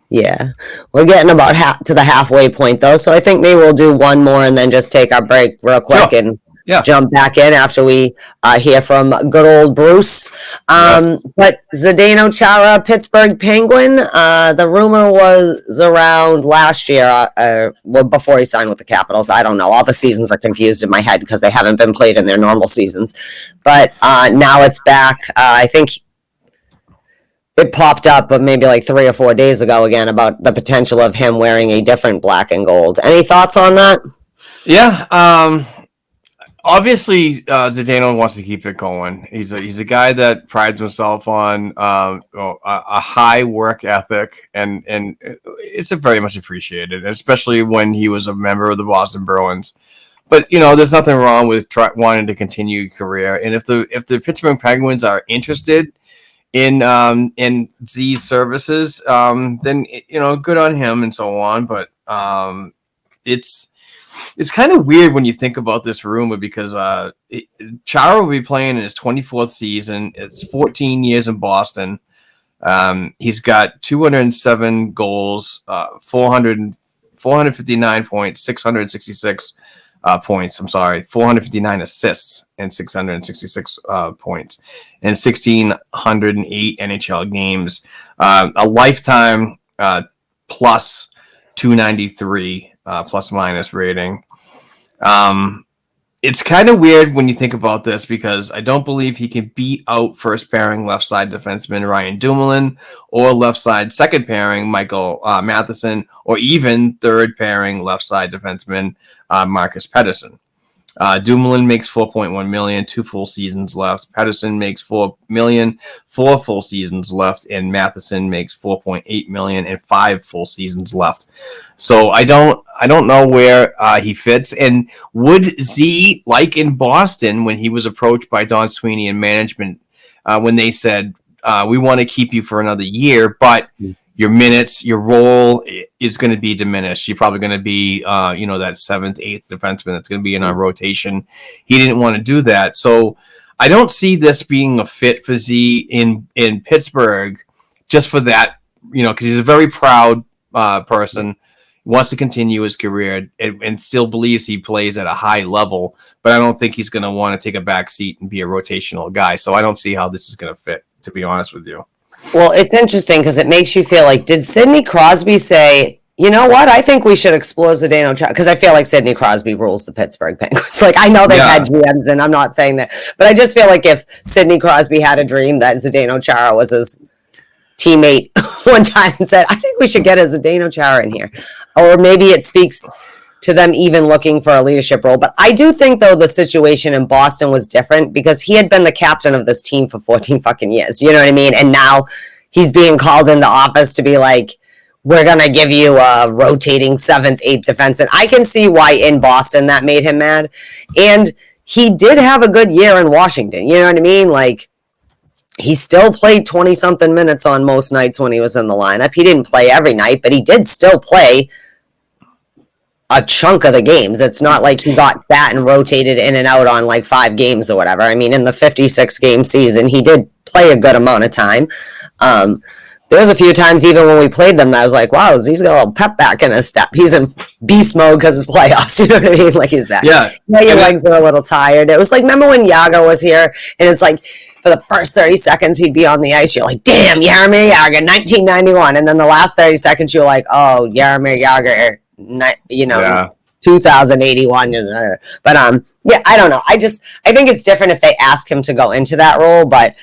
Yeah. We're getting about to the halfway point, though. So I think maybe we'll do one more and then just take our break real quick and jump back in after we hear from good old Bruce. But Zdeno Chara, Pittsburgh Penguin, the rumor was around last year, before he signed with the Capitals. I don't know. All the seasons are confused in my head because they haven't been played in their normal seasons. But now it's back. I think it popped up, but maybe like 3 or 4 days ago again, about the potential of him wearing a different black and gold. Any thoughts on that? Yeah. Obviously, Zdeno wants to keep it going. He's a guy that prides himself on a high work ethic, and it's very much appreciated, especially when he was a member of the Boston Bruins. But there's nothing wrong with wanting to continue your career. And if the Pittsburgh Penguins are interested in Z's services, then good on him and so on. But it's kind of weird when you think about this rumor because Chara will be playing in his 24th season. It's 14 years in Boston. He's got 207 goals, 459 points, 666 points. 459 assists and 666 points, and 1,608 NHL games. A lifetime plus 293. Plus minus rating. It's kind of weird when you think about this because I don't believe he can beat out first pairing left side defenseman Ryan Dumoulin or left side second pairing Michael Matheson or even third pairing left side defenseman Marcus Pettersson. Dumoulin makes $4.1 million, 2 full seasons left. Pettersson makes $4 million, 4 full seasons left, and Matheson makes $4.8 million and 5 full seasons left. So I don't know where he fits. And would Z, like in Boston, when he was approached by Don Sweeney and management, when they said, we want to keep you for another year, but your minutes, your role is going to be diminished. You're probably going to be, that 7th, 8th defenseman that's going to be in our rotation. He didn't want to do that. So I don't see this being a fit for Z in Pittsburgh just for that, because he's a very proud person. Wants to continue his career and still believes he plays at a high level, but I don't think he's going to want to take a back seat and be a rotational guy. So I don't see how this is going to fit, to be honest with you. Well, it's interesting because it makes you feel like, did Sidney Crosby say, you know what, I think we should explore Zdeno Chara? Because I feel like Sidney Crosby rules the Pittsburgh Penguins. Like, I know they've had GMs, and I'm not saying that, but I just feel like if Sidney Crosby had a dream that Zdeno Chara was his teammate one time and said, I think we should get a Zdeno Chara in here. Or maybe it speaks to them even looking for a leadership role. But I do think, though, the situation in Boston was different because he had been the captain of this team for 14 fucking years. You know what I mean? And now he's being called into office to be like, we're going to give you a rotating 7th, 8th defenseman. I can see why in Boston that made him mad. And he did have a good year in Washington. You know what I mean? Like, he still played 20-something minutes on most nights when he was in the lineup. He didn't play every night, but he did still play a chunk of the games. It's not like he got fat and rotated in and out on like 5 games or whatever. I mean, in the 56-game season, he did play a good amount of time. There was a few times even when we played them that I was like, wow, he's got a little pep back in his step. He's in beast mode because it's playoffs. You know what I mean? Like, he's back. Yeah, your legs are a little tired. It was like, remember when Yager was here? And it's like, for the first 30 seconds he'd be on the ice, you're like, damn, Jaromir Jagr, 1991. And then the last 30 seconds, you're like, oh, Jaromir Jagr, 2081. But I don't know. I think it's different if they ask him to go into that role, but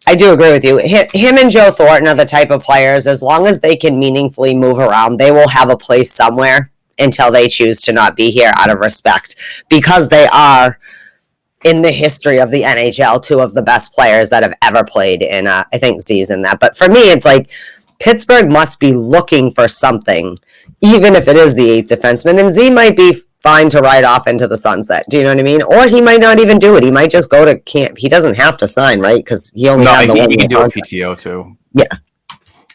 I do agree with you. Him and Joe Thornton are the type of players, as long as they can meaningfully move around, they will have a place somewhere until they choose to not be here out of respect, because they are, in the history of the NHL, 2 of the best players that have ever played in, I think, season that. But for me, it's like Pittsburgh must be looking for something, even if it is the 8th defenseman. And Z might be fine to ride off into the sunset. Do you know what I mean? Or he might not even do it. He might just go to camp. He doesn't have to sign, right? Because he only had the one. He can do a PTO too. Yeah.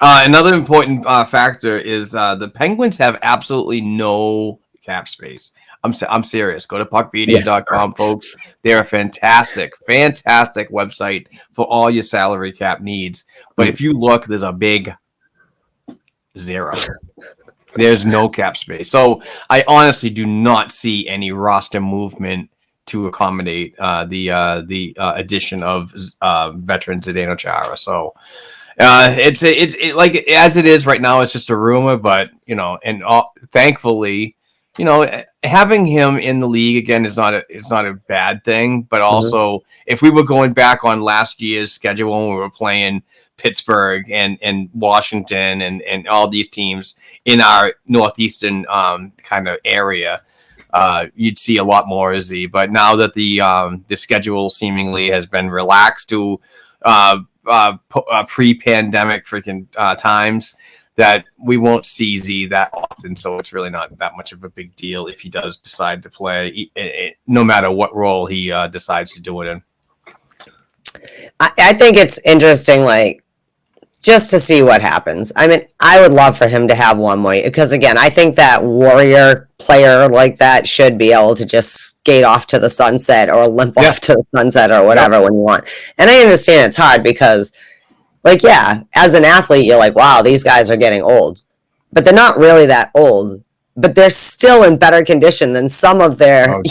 Another important factor is the Penguins have absolutely no cap space. I'm serious. Go to puckmedia.com, folks. They're a fantastic website for all your salary cap needs. But if you look, there's a big 0. There's no cap space. So I honestly do not see any roster movement to accommodate the addition of veteran Zdeno Chara. So it's like, as it is right now, it's just a rumor. But thankfully, having him in the league again is not a bad thing. But also, if we were going back on last year's schedule when we were playing Pittsburgh and Washington and all these teams in our northeastern kind of area, you'd see a lot more Z. But now that the schedule seemingly has been relaxed to pre-pandemic freaking times, that we won't see Z that often, so it's really not that much of a big deal if he does decide to play, no matter what role he decides to do it in. I think it's interesting, like, just to see what happens. I mean, I would love for him to have one more, because, again, I think that Warrior player like that should be able to just skate off to the sunset or limp off to the sunset or whatever when you want. And I understand it's hard because, like, yeah, as an athlete, you're like, wow, these guys are getting old. But they're not really that old. But they're still in better condition than some of their,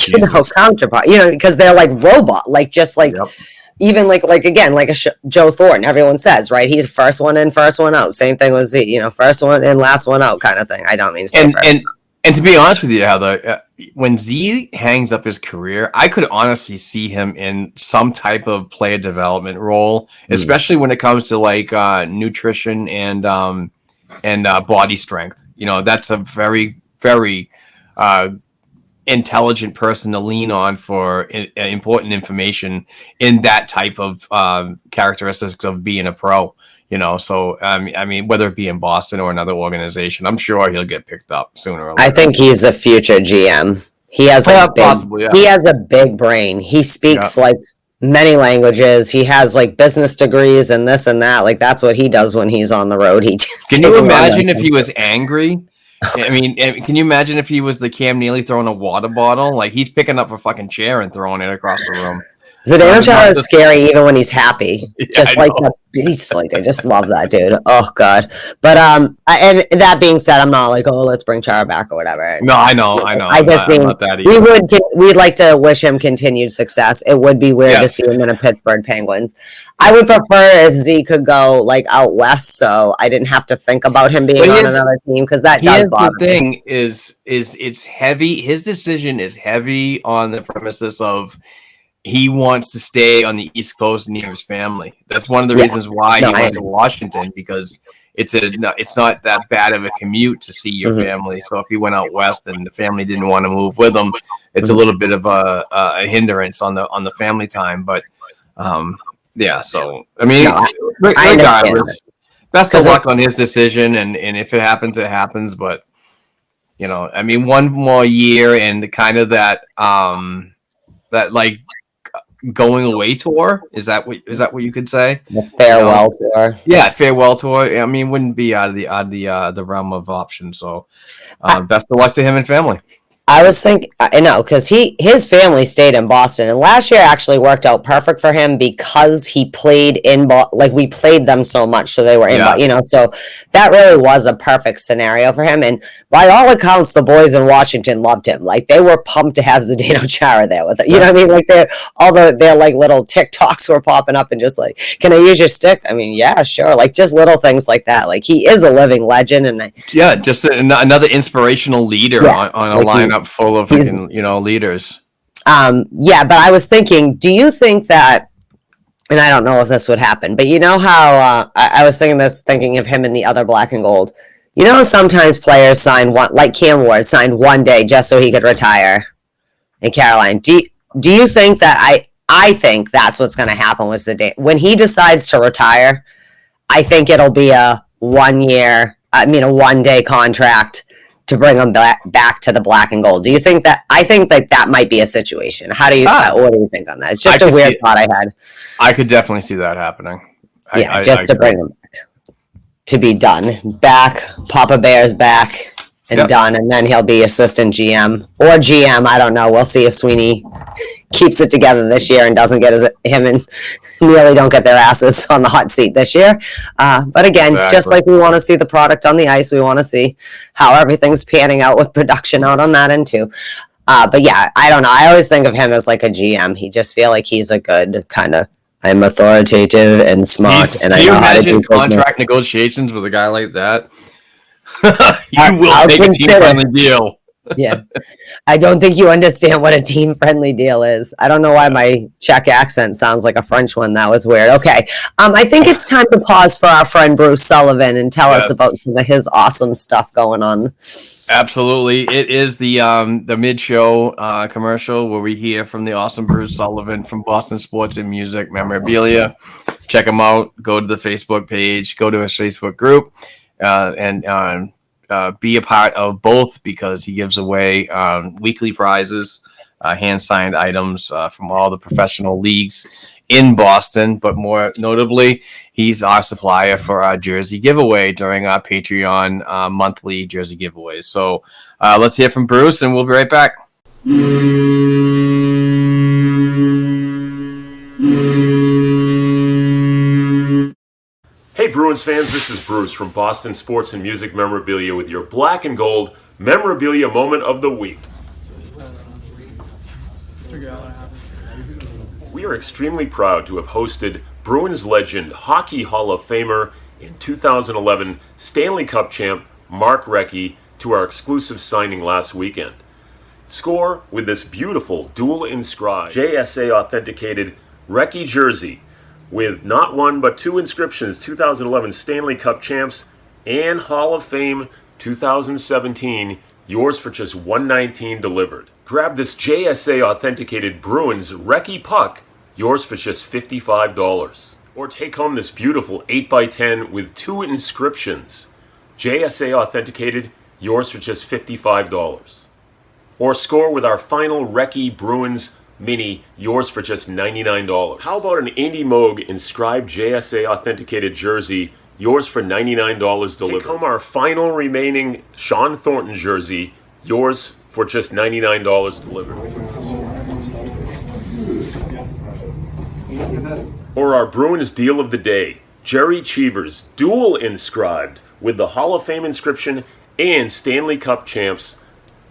counterparts, because they're like robot, like just like, even like again, like Joe Thornton, everyone says, right? He's first one in, first one out. Same thing with Z, first one in, last one out kind of thing. I don't mean to say and to be honest with you, Heather, when Z hangs up his career, I could honestly see him in some type of player development role, especially when it comes to like nutrition and body strength. That's a very, very intelligent person to lean on for important information in that type of characteristics of being a pro. So I mean, whether it be in Boston or another organization, I'm sure he'll get picked up sooner or later. I think he's a future GM. He has he has a big brain. He speaks like many languages. He has like business degrees and this and that. Like that's what he does when he's on the road. He just Can you imagine if he was angry? I mean, can you imagine if he was the Cam Neely throwing a water bottle? Like he's picking up a fucking chair and throwing it across the room. Zdeno Chara is scary even when he's happy. Yeah, just I like know. the beast. Like I just love that dude. Oh god. But and that being said, I'm not like, oh, let's bring Chara back or whatever. No, I know. I just I'm mean not that either. we'd like to wish him continued success. It would be weird to Yes. see him in a Pittsburgh Penguins. I would prefer if Z could go like out west, so I didn't have to think about him being on another team because that does bother the me. thing is it's heavy. His decision is heavy on the premises of he wants to stay on the East Coast near his family. That's one of the reasons why he went to Washington, because it's not that bad of a commute to see your family. So if he went out west and the family didn't want to move with him, it's a little bit of a hindrance on the family time. But yeah, so I mean, regardless, best of luck on his decision, and if it happens, it happens. But I mean, one more year and kind of that like going away tour, is that what you could say? The farewell tour. Yeah, farewell tour. I mean, wouldn't be out of the realm of options. So, best of luck to him and family. I was thinking, I know, because his family stayed in Boston, and last year actually worked out perfect for him because he played in like we played them so much, so they were in, so that really was a perfect scenario for him. And by all accounts, the boys in Washington loved him. Like they were pumped to have Zdeno Chara there with it. You know what I mean? Like their like little TikToks were popping up and just like, can I use your stick? I mean, yeah, sure. Like just little things like that. Like he is a living legend, and just another inspirational leader on a lineup full of leaders. But I was thinking, do you think that, and I don't know if this would happen, but you know how I was thinking of him in the other black and gold. Sometimes players sign one, like Cam Ward signed one day just so he could retire in Carolina. Do you think that I think that's what's going to happen with the day when he decides to retire? I think it'll be a 1 day contract to bring him back to the black and gold. Do you think that? I think that might be a situation. What do you think on that? It's just a weird thought I had. I could definitely see that happening. To bring him back. To be done. Back, Papa Bear's back and done, and then he'll be assistant GM or GM. I don't know. We'll see if Sweeney keeps it together this year and doesn't get him and Neely don't get their asses on the hot seat this year. But again, just like we want to see the product on the ice, we want to see how everything's panning out with production out on that end too. But yeah, I don't know. I always think of him as like a GM. He just feel like he's a good kind of, I'm authoritative and smart. And can you imagine contract negotiations with a guy like that? You will take a team-friendly deal. Yeah. I don't think you understand what a team-friendly deal is. I don't know why my Czech accent sounds like a French one. That was weird. Okay. I think it's time to pause for our friend Bruce Sullivan and tell us about some of his awesome stuff going on. Absolutely. It is the mid-show commercial where we hear from the awesome Bruce Sullivan from Boston Sports and Music Memorabilia. Check him out. Go to the Facebook page. Go to his Facebook group. And be a part of both, because he gives away weekly prizes, hand-signed items from all the professional leagues in Boston. But more notably, he's our supplier for our jersey giveaway during our Patreon monthly jersey giveaways. So let's hear from Bruce, and we'll be right back. Hey Bruins fans, this is Bruce from Boston Sports and Music Memorabilia with your black and gold memorabilia moment of the week. We are extremely proud to have hosted Bruins legend, Hockey Hall of Famer, and 2011 Stanley Cup champ Mark Recchi to our exclusive signing last weekend. Score with this beautiful dual inscribed JSA authenticated Recchi jersey with not one but two inscriptions: 2011 Stanley Cup champs and Hall of Fame 2017, yours for just $119 delivered. Grab this JSA authenticated Bruins Recchi puck, yours for just $55. Or take home this beautiful 8x10 with two inscriptions, JSA authenticated, yours for just $55. Or score with our final Recchi Bruins Mini, yours for just $99. How about an Andy Moog inscribed JSA authenticated jersey, yours for $99 delivered? Take home our final remaining Sean Thornton jersey, yours for just $99 delivered. Or our Bruins deal of the day, Jerry Cheevers, dual inscribed with the Hall of Fame inscription and Stanley Cup champs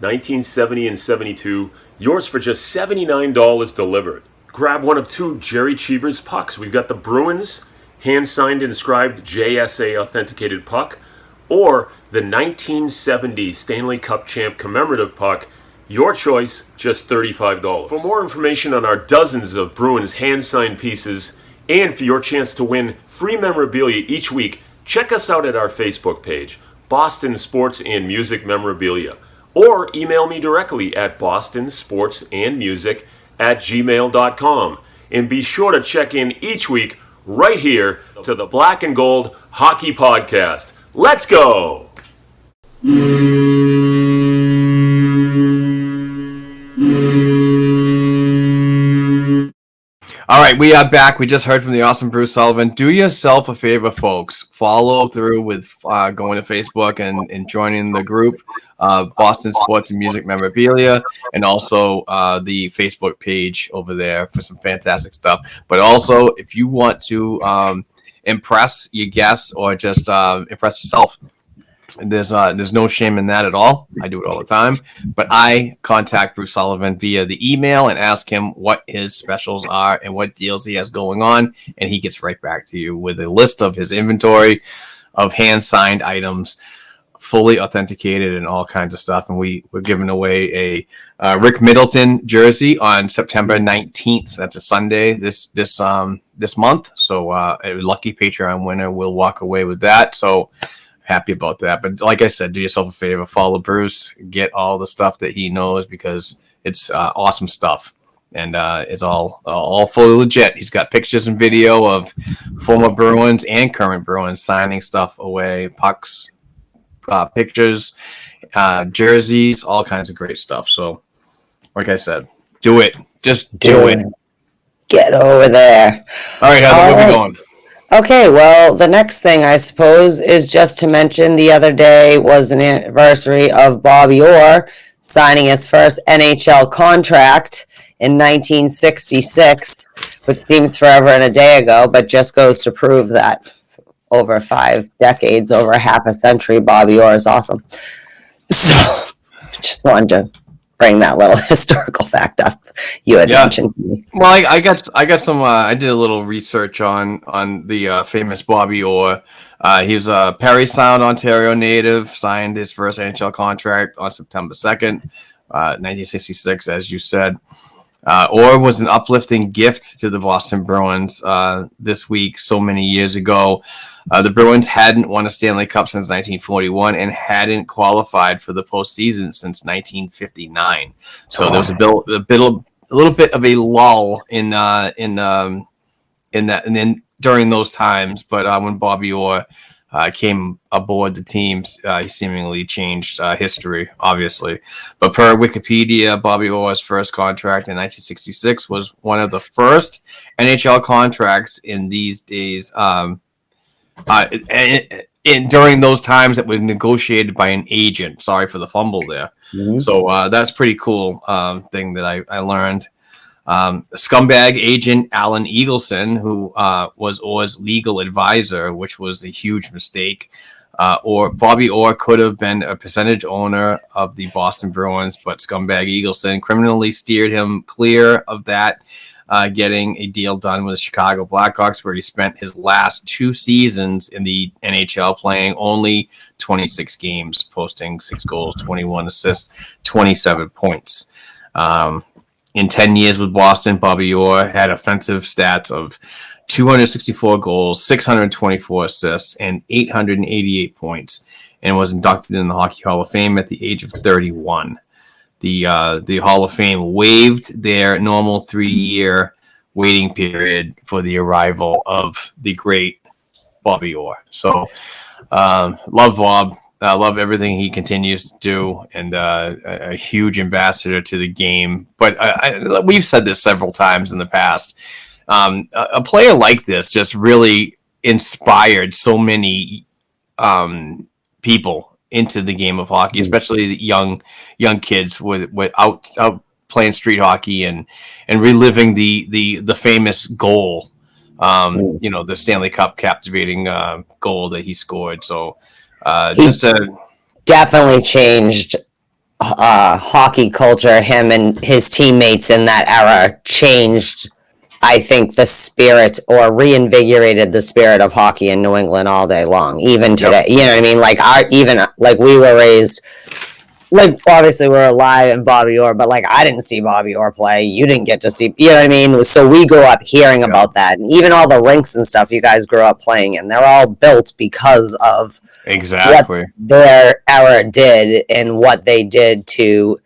1970 and 72, yours for just $79 delivered. Grab one of two Jerry Cheevers pucks. We've got the Bruins hand-signed inscribed JSA authenticated puck, or the 1970 Stanley Cup champ commemorative puck. Your choice, just $35. For more information on our dozens of Bruins hand-signed pieces, and for your chance to win free memorabilia each week, check us out at our Facebook page, Boston Sports and Music Memorabilia, or email me directly at bostonsportsandmusic@gmail.com. And be sure to check in each week right here to the Black and Gold Hockey Podcast. Let's go! All right, we are back. We just heard from the awesome Bruce Sullivan. Do yourself a favor, folks. Follow through with going to Facebook and joining the group, Boston Sports and Music Memorabilia, and also the Facebook page over there for some fantastic stuff. But also, if you want to impress your guests or just impress yourself, there's no shame in that at all. I do it all the time. But I contact Bruce Sullivan via the email and ask him what his specials are and what deals he has going on, and he gets right back to you with a list of his inventory of hand-signed items, fully authenticated and all kinds of stuff. And we're giving away a Rick Middleton jersey on September 19th. That's a Sunday this month. So a lucky Patreon winner will walk away with that. So happy about that. But like I said, do yourself a favor, follow Bruce, get all the stuff that he knows, because it's awesome stuff. And it's all fully legit. He's got pictures and video of former Bruins and current Bruins signing stuff away, pucks, pictures, jerseys, all kinds of great stuff. So like I said, do it. Just do it. Get over there. All right, Heather, where we going? Okay, well, the next thing I suppose is just to mention the other day was an anniversary of Bobby Orr signing his first NHL contract in 1966, which seems forever and a day ago, but just goes to prove that over 5 decades, over half a century, Bobby Orr is awesome. So, just wanted to bring that little historical fact up you had mentioned to me. Well, I got some. I did a little research on the famous Bobby Orr. He was a Parry Sound, Ontario native. Signed his first NHL contract on September 2nd, 1966, as you said. Orr was an uplifting gift to the Boston Bruins this week so many years ago. The Bruins hadn't won a Stanley Cup since 1941 and hadn't qualified for the postseason since 1959. So there was a little bit of a lull in that, and then during those times. But when Bobby Orr came aboard the team, he seemingly changed history, obviously. But per Wikipedia, Bobby Orr's first contract in 1966 was one of the first NHL contracts in these days. And during those times that was negotiated by an agent. Sorry for the fumble there. Mm-hmm. So that's pretty cool thing that I learned. Scumbag agent Alan Eagleson, who was Orr's legal advisor, which was a huge mistake. Or Bobby Orr could have been a percentage owner of the Boston Bruins, but Scumbag Eagleson criminally steered him clear of that, getting a deal done with the Chicago Blackhawks, where he spent his last 2 seasons in the NHL playing only 26 games, posting 6 goals, 21 assists, 27 points. In 10 years with Boston, Bobby Orr had offensive stats of 264 goals, 624 assists, and 888 points, and was inducted in the Hockey Hall of Fame at the age of 31. The Hall of Fame waived their normal 3-year waiting period for the arrival of the great Bobby Orr. So, love Bob. I love everything he continues to do, and a huge ambassador to the game. But we've said this several times in the past. A player like this just really inspired so many people into the game of hockey, especially the young kids with out playing street hockey and reliving the famous goal. The Stanley Cup captivating goal that he scored. So definitely changed hockey culture. Him and his teammates in that era changed, I think, the spirit, or reinvigorated the spirit of hockey in New England all day long, even today. Yep. You know what I mean? Like we were raised, like, obviously we're alive and Bobby Orr, but like I didn't see Bobby Orr play. You didn't get to see, you know what I mean? So we grew up hearing about that. And even all the rinks and stuff you guys grew up playing in, they're all built because of exactly what their era did and what they did to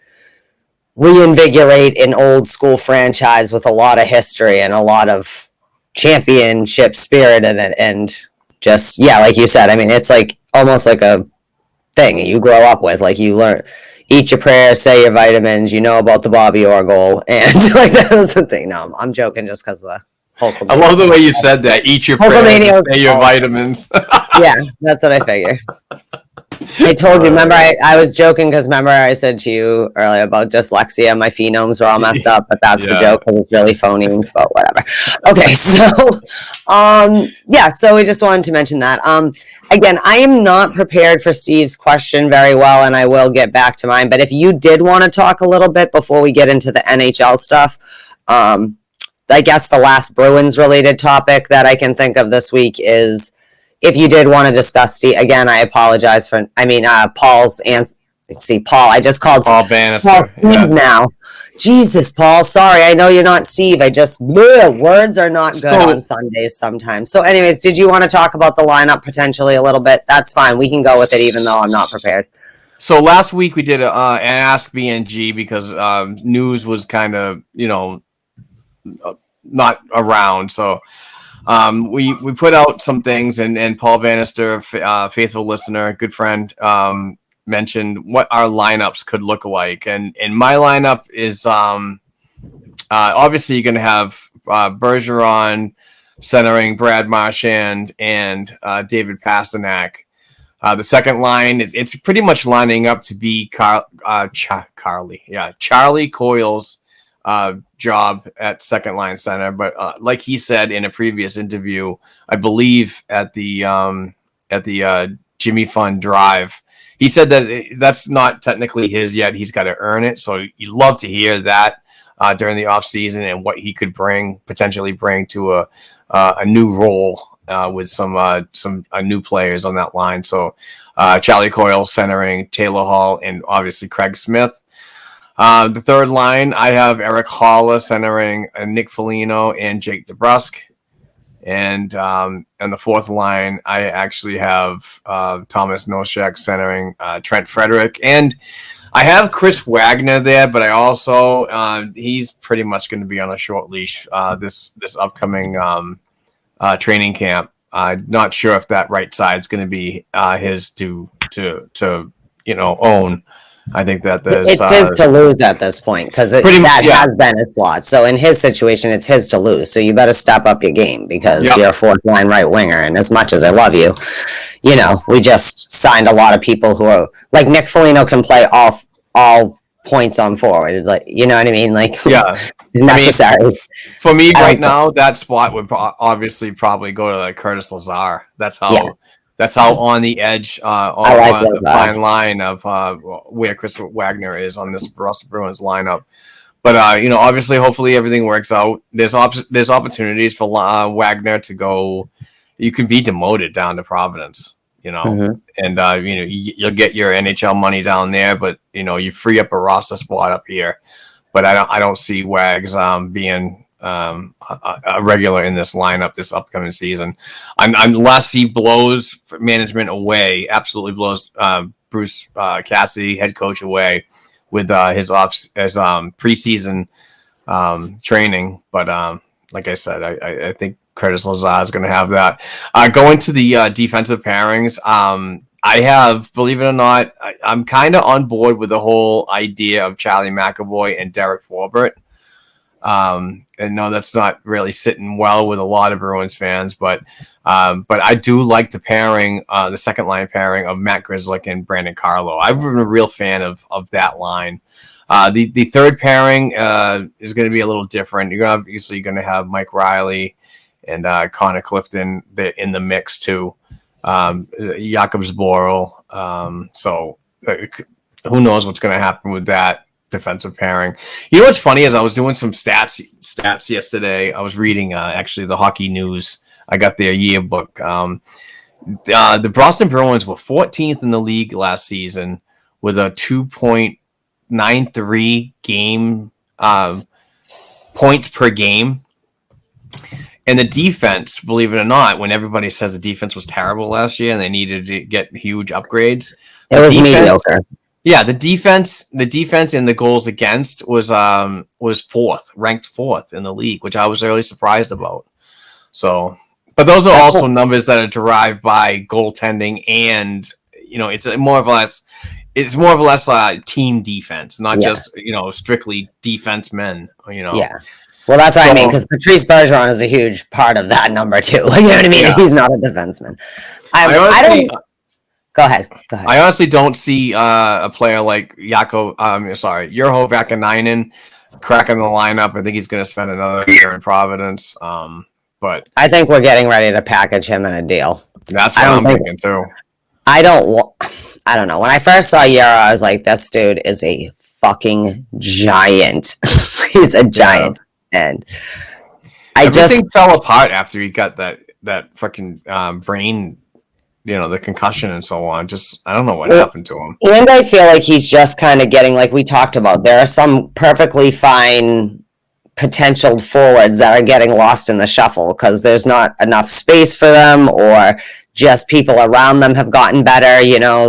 reinvigorate an old school franchise with a lot of history and a lot of championship spirit in it. And just, yeah, like you said, I mean, it's like almost like a thing you grow up with. Like, you learn, eat your prayers, say your vitamins, you know about the Bobby Orr goal, and like that was the thing. No, I'm joking just because of the Hulkamania. I love the way you said that. Eat your prayers, say your vitamins. Yeah, that's what I figure. I told you, remember, I was joking because remember I said to you earlier about dyslexia. My phenomes were all messed up, but that's the joke because it's really phonemes, but whatever. Okay, so, so we just wanted to mention that. Again, I am not prepared for Steve's question very well, and I will get back to mine. But if you did want to talk a little bit before we get into the NHL stuff, I guess the last Bruins-related topic that I can think of this week is, if you did want to discuss Steve, again, I apologize for, Paul's answer. See, Paul, I just called Paul Bannister. Steve now. Jesus, Paul, sorry, I know you're not Steve. Words are not good on Sundays sometimes. So anyways, did you want to talk about the lineup potentially a little bit? That's fine. We can go with it even though I'm not prepared. So last week we did an Ask BNG because news was kind of, not around. So we put out some things, and Paul Bannister, faithful listener, good friend, mentioned what our lineups could look like. And my lineup is obviously you're going to have Bergeron centering Brad Marchand and David Pastrnak. The second line, it's pretty much lining up to be Charlie Coyle's job at second line center. But like he said in a previous interview, I believe at the Jimmy Fund Drive, he said that that's not technically his yet. He's got to earn it. So you'd love to hear that during the off season and what he could potentially bring to a new role with some new players on that line. So Charlie Coyle centering Taylor Hall and obviously Craig Smith. The third line, I have Eric Haula centering Nick Foligno and Jake DeBrusk. And the fourth line, I actually have Thomas Nosek centering Trent Frederick. And I have Chris Wagner there, but I also he's pretty much going to be on a short leash this upcoming training camp. I'm not sure if that right side is going to be his to own. I think that it's his to lose at this point because has been his slot. So in his situation, it's his to lose. So you better step up your game because you're a fourth line right winger. And as much as I love you, we just signed a lot of people who are like Nick Foligno can play all points on forward. Like, you know what I mean? Like, necessary. I mean, for me right now, that spot would obviously probably go to like Curtis Lazar. That's how on the edge, on the fine line of where Chris Wagner is on this Boston Bruins lineup. But obviously, hopefully everything works out. There's opportunities for Wagner to go. You can be demoted down to Providence, and you'll get your NHL money down there. But you free up a roster spot up here. But I don't see Wags being a regular in this lineup this upcoming season, unless he blows management away, absolutely blows Bruce Cassidy, head coach, away with his preseason training. But like I said, I think Curtis Lazar is going to have that. Going to the defensive pairings, I have, believe it or not, I'm kind of on board with the whole idea of Charlie McAvoy and Derek Forbort. And no, that's not really sitting well with a lot of Bruins fans, but I do like the pairing, the second line pairing of Matt Grzelcyk and Brandon Carlo. I've been a real fan of that line. The third pairing is going to be a little different. You're obviously going to have Mike Riley and Connor Clifton in the mix too. Jakub Zboril. So who knows what's going to happen with that defensive pairing. You know what's funny is I was doing some stats yesterday. I was reading actually the Hockey News. I got their yearbook. The Boston Bruins were 14th in the league last season with a 2.93 game points per game. And the defense, believe it or not, when everybody says the defense was terrible last year and they needed to get huge upgrades, it was mediocre. Yeah, the defense and the goals against was ranked fourth in the league, which I was really surprised about. So, but those are also numbers that are derived by goaltending, and it's more or less team defense, not just strictly defensemen. Yeah. Well, that's what I mean, because Patrice Bergeron is a huge part of that number too. Like, you know what I mean? Yeah. He's not a defenseman. I don't. Go ahead. I honestly don't see a player like Urho Vakanainen cracking the lineup. I think he's going to spend another year in Providence. But I think we're getting ready to package him in a deal. That's what I'm thinking too. I don't know. When I first saw Urho, I was like, this dude is a fucking giant. He's a giant. And everything fell apart after he got that fucking brain, the concussion and so on. I don't know what happened to him. And I feel like he's just kind of getting, like we talked about, there are some perfectly fine potential forwards that are getting lost in the shuffle because there's not enough space for them, or just people around them have gotten better,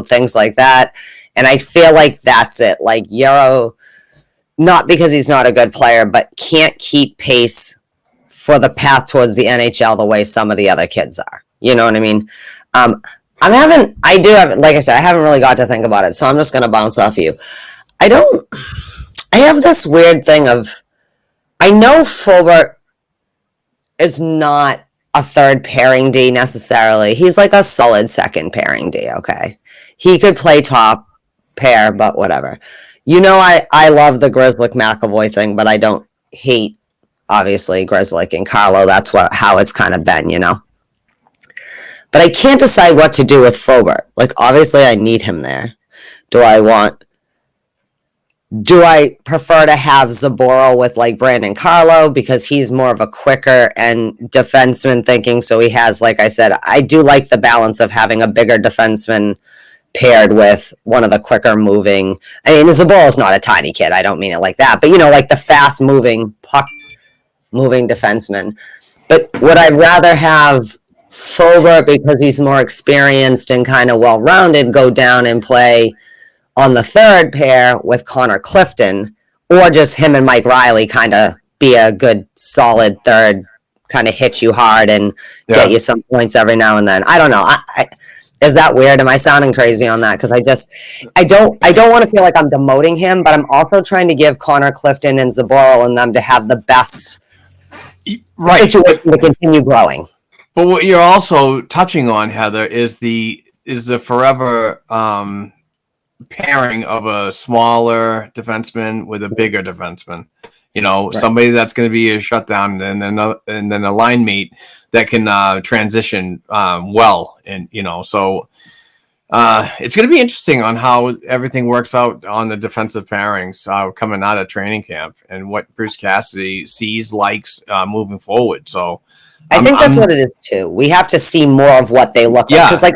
things like that. And I feel like that's it. Like Urho, not because he's not a good player, but can't keep pace for the path towards the NHL the way some of the other kids are. You know what I mean? Like I said, I haven't really got to think about it, so I'm just going to bounce off you. I have this weird thing of, I know Forbort is not a third pairing D necessarily. He's like a solid second pairing D, okay? He could play top pair, but whatever. I love the Grzelcyk-McAvoy thing, but I don't hate, obviously, Grzelcyk and Carlo. That's how it's kind of been, But I can't decide what to do with Forbort. Like, obviously, I need him there. Do I prefer to have Zboril with, like, Brandon Carlo because he's more of a quicker and defenseman thinking, so he has, like I said, I do like the balance of having a bigger defenseman paired with one of the quicker moving. I mean, Zboril's not a tiny kid. I don't mean it like that. But, like the fast moving, puck moving defenseman. But would I rather have Forbort, because he's more experienced and kind of well-rounded, go down and play on the third pair with Connor Clifton, or just him and Mike Riley kind of be a good, solid third, kind of hit you hard and get you some points every now and then? I don't know. Is that weird? Am I sounding crazy on that? Because I don't want to feel like I'm demoting him, but I'm also trying to give Connor Clifton and Zboril and them to have the best situation to continue growing. But what you're also touching on, Heather, is the forever pairing of a smaller defenseman with a bigger defenseman. Somebody that's going to be a shutdown, and then a line mate that can transition well, and so it's going to be interesting on how everything works out on the defensive pairings coming out of training camp, and what Bruce Cassidy likes moving forward. So I think that's what it is too. We have to see more of what they look like, because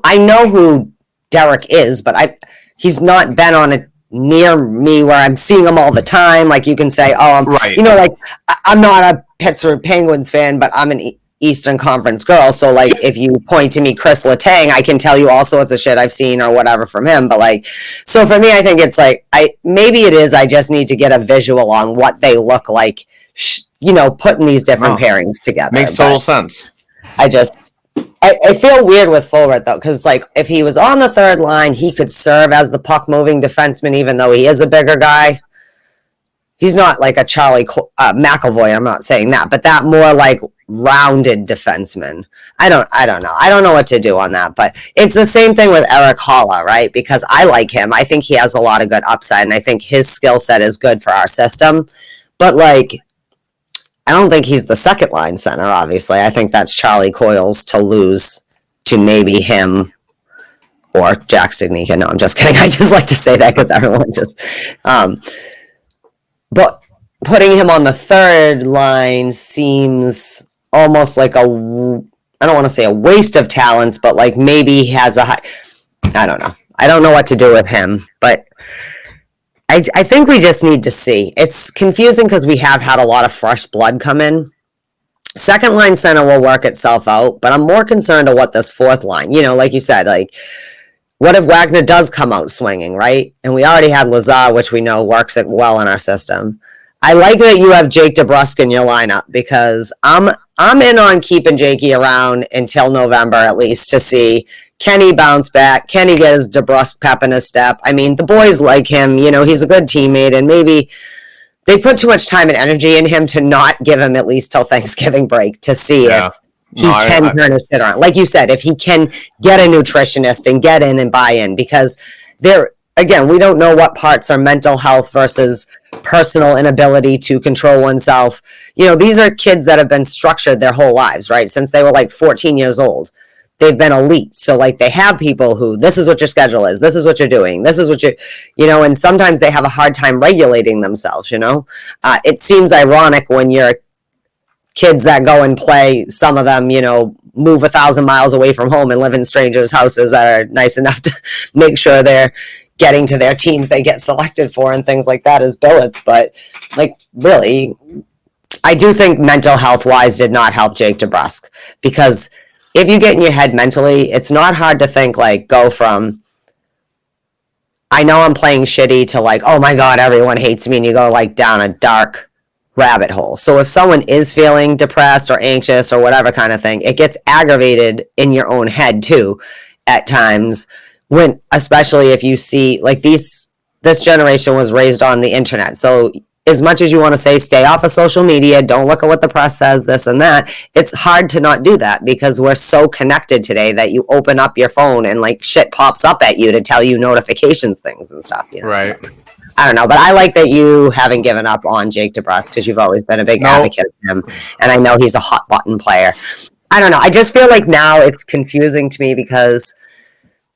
I know who Derek is, but he's not been on it near me where I'm seeing him all the time. Like, you can say, I'm not a Pittsburgh Penguins fan, but I'm an Eastern Conference girl. So, like, if you point to me Chris Letang, I can tell you all sorts of shit I've seen or whatever from him. But, like, so for me, I think it's like, maybe it is, I just need to get a visual on what they look like, putting these different pairings together. Makes total sense. I I feel weird with Fulrett though, because like if he was on the third line, he could serve as the puck moving defenseman, even though he is a bigger guy. He's not like a Charlie McAvoy. I'm not saying that, but that more like rounded defenseman. I don't know. I don't know what to do on that, but it's the same thing with Erik Haula, right? Because I like him. I think he has a lot of good upside, and I think his skill set is good for our system. But like, I don't think he's the second line center. Obviously, I think that's Charlie Coyle's to lose to maybe him or Jack Stagnica. No, I'm just kidding. I just like to say that because everyone just. But putting him on the third line seems almost like I don't want to say a waste of talents, but like maybe he has a high. I don't know. I don't know what to do with him, but I think we just need to see. It's confusing because we have had a lot of fresh blood come in. Second line center will work itself out, but I'm more concerned of what this fourth line, like you said, like what if Wagner does come out swinging, right? And we already had Lazar, which we know works it well in our system. I like that you have Jake Debrusk in your lineup because I'm in on keeping Jakey around until November at least to see can he bounce back? Can he get his Debrusk pep in his step? I mean, the boys like him. He's a good teammate, and maybe they put too much time and energy in him to not give him at least till Thanksgiving break to see if he can turn his shit around. Like you said, if he can get a nutritionist and get in and buy in, because again, we don't know what parts are mental health versus personal inability to control oneself. These are kids that have been structured their whole lives, right? Since they were like 14 years old. They've been elite. So like they have people who, this is what your schedule is. This is what you're doing. This is what and sometimes they have a hard time regulating themselves, It seems ironic when you're kids that go and play, some of them, move 1,000 miles away from home and live in strangers' houses that are nice enough to make sure they're getting to their teams they get selected for and things like that as billets. But like, really, I do think mental health wise did not help Jake Debrusk, because if you get in your head mentally, it's not hard to think like go from, I know I'm playing shitty to like, oh my God, everyone hates me. And you go like down a dark rabbit hole. So if someone is feeling depressed or anxious or whatever kind of thing, it gets aggravated in your own head too at times, when especially if you see like this generation was raised on the internet. So as much as you want to say stay off of social media, don't look at what the press says, this and that, it's hard to not do that because we're so connected today that you open up your phone and like shit pops up at you to tell you notifications, things and stuff. Right. So, I don't know, but I like that you haven't given up on Jake Debrusk because you've always been a big advocate of him, and I know he's a hot button player. I don't know. I just feel like now it's confusing to me because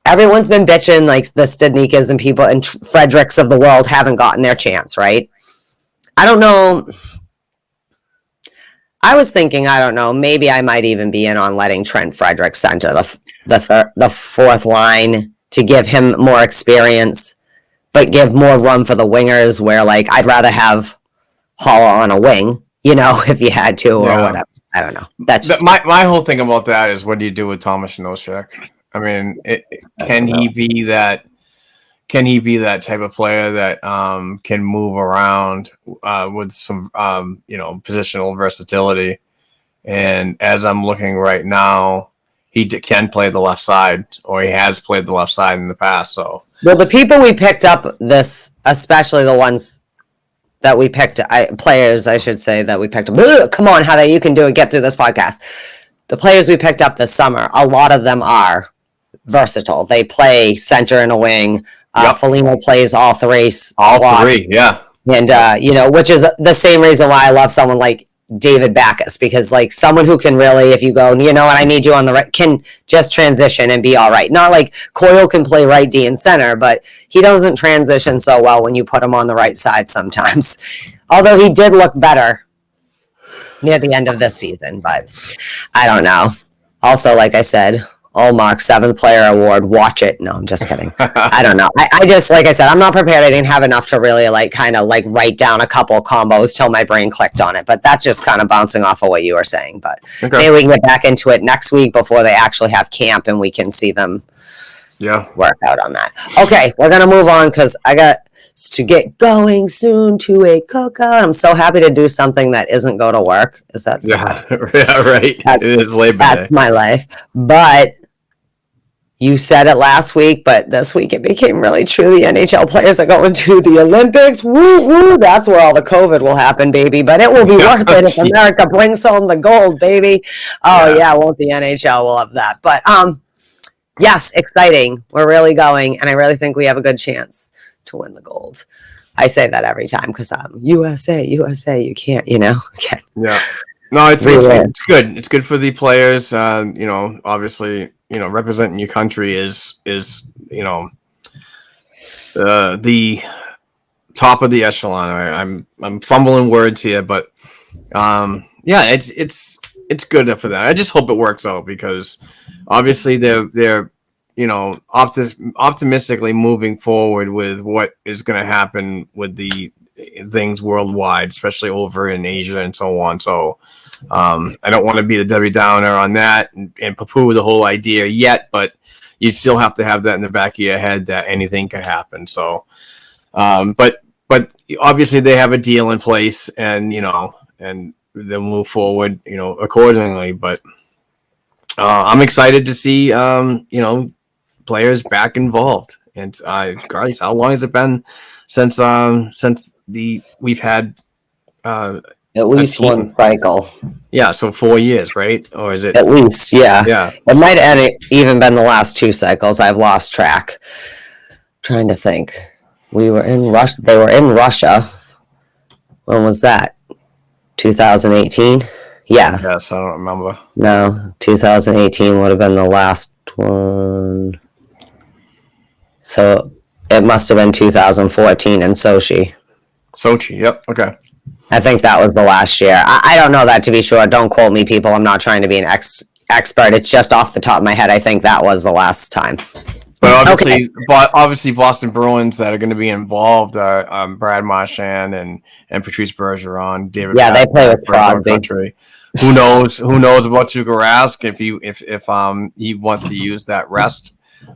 everyone's been bitching like the Stadnikas and people and Fredericks of the world haven't gotten their chance, right? I don't know. I was thinking, I don't know, maybe I might even be in on letting Trent Frederick center the fourth line to give him more experience, but give more room for the wingers where, like, I'd rather have Haula on a wing, if you had to or whatever. I don't know. That's just my whole thing about that is what do you do with Thomas Nosek? I mean, can he be that type of player that can move around with some positional versatility? And as I'm looking right now, he can play the left side, or he has played the left side in the past. So, well, the people we picked up especially the ones that we picked, players, I should say, that we picked up. Ugh, come on, Heather, you can do it. Get through this podcast. The players we picked up this summer, a lot of them are versatile. They play center and a wing. Foligno plays all three slots. Yeah. And, which is the same reason why I love someone like David Backus, because like someone who can really, if you go, what, I need you on the right, can just transition and be all right. Not like Coyle can play right D and center, but he doesn't transition so well when you put him on the right side sometimes. Although he did look better near the end of this season, but I don't know. Also, like I said, Olmark 7th player award, watch it. No, I'm just kidding. I don't know. I just, like I said, I'm not prepared. I didn't have enough to really kind of write down a couple combos till my brain clicked on it, but that's just kind of bouncing off of what you were saying. But maybe we can get back into it next week before they actually have camp and we can see them work out on that. Okay, we're going to move on because I got to get going soon to a cookout. I'm so happy to do something that isn't go to work. Is that sad? Yeah, right. It is Labor Day. That's my life. But you said it last week, but this week it became really true. The NHL players are going to the Olympics. Woo, woo. That's where all the COVID will happen, baby. But it will be worth it if America brings home the gold, baby. Oh, yeah, won't the NHL? We'll have that. But yes, exciting. We're really going, and I really think we have a good chance to win the gold. I say that every time because I'm USA. You can't, Okay. Yeah. No, it's good. It's good for the players. Obviously, representing your country is the top of the echelon. I'm fumbling words here, but it's good for that. I just hope it works out because obviously they're optimistically moving forward with what is going to happen with the things worldwide, especially over in Asia and so on. So I don't want to be the Debbie Downer on that and poo-poo the whole idea yet, but you still have to have that in the back of your head that anything can happen. So, but obviously they have a deal in place and they'll move forward, accordingly. But I'm excited to see, players back involved. And Carly, how long has it been since we've had at least one cycle? Yeah, so 4 years, right? Or is it at least? Yeah. It might have even been the last 2 cycles. I've lost track. Trying to think. We were in Russia. They were in Russia. When was that? 2018. Yeah. Yes, I don't remember. No, 2018 would have been the last one. So it must have been 2014 in Sochi. Sochi, yep, okay. I think that was the last year. I don't know that to be sure. Don't quote me, people. I'm not trying to be an expert. It's just off the top of my head. I think that was the last time. But obviously, Boston Bruins that are going to be involved are Brad Marchand and Patrice Bergeron, David. Yeah, they play with Crosby. Who knows about Tuukka Rask if he wants to use that rest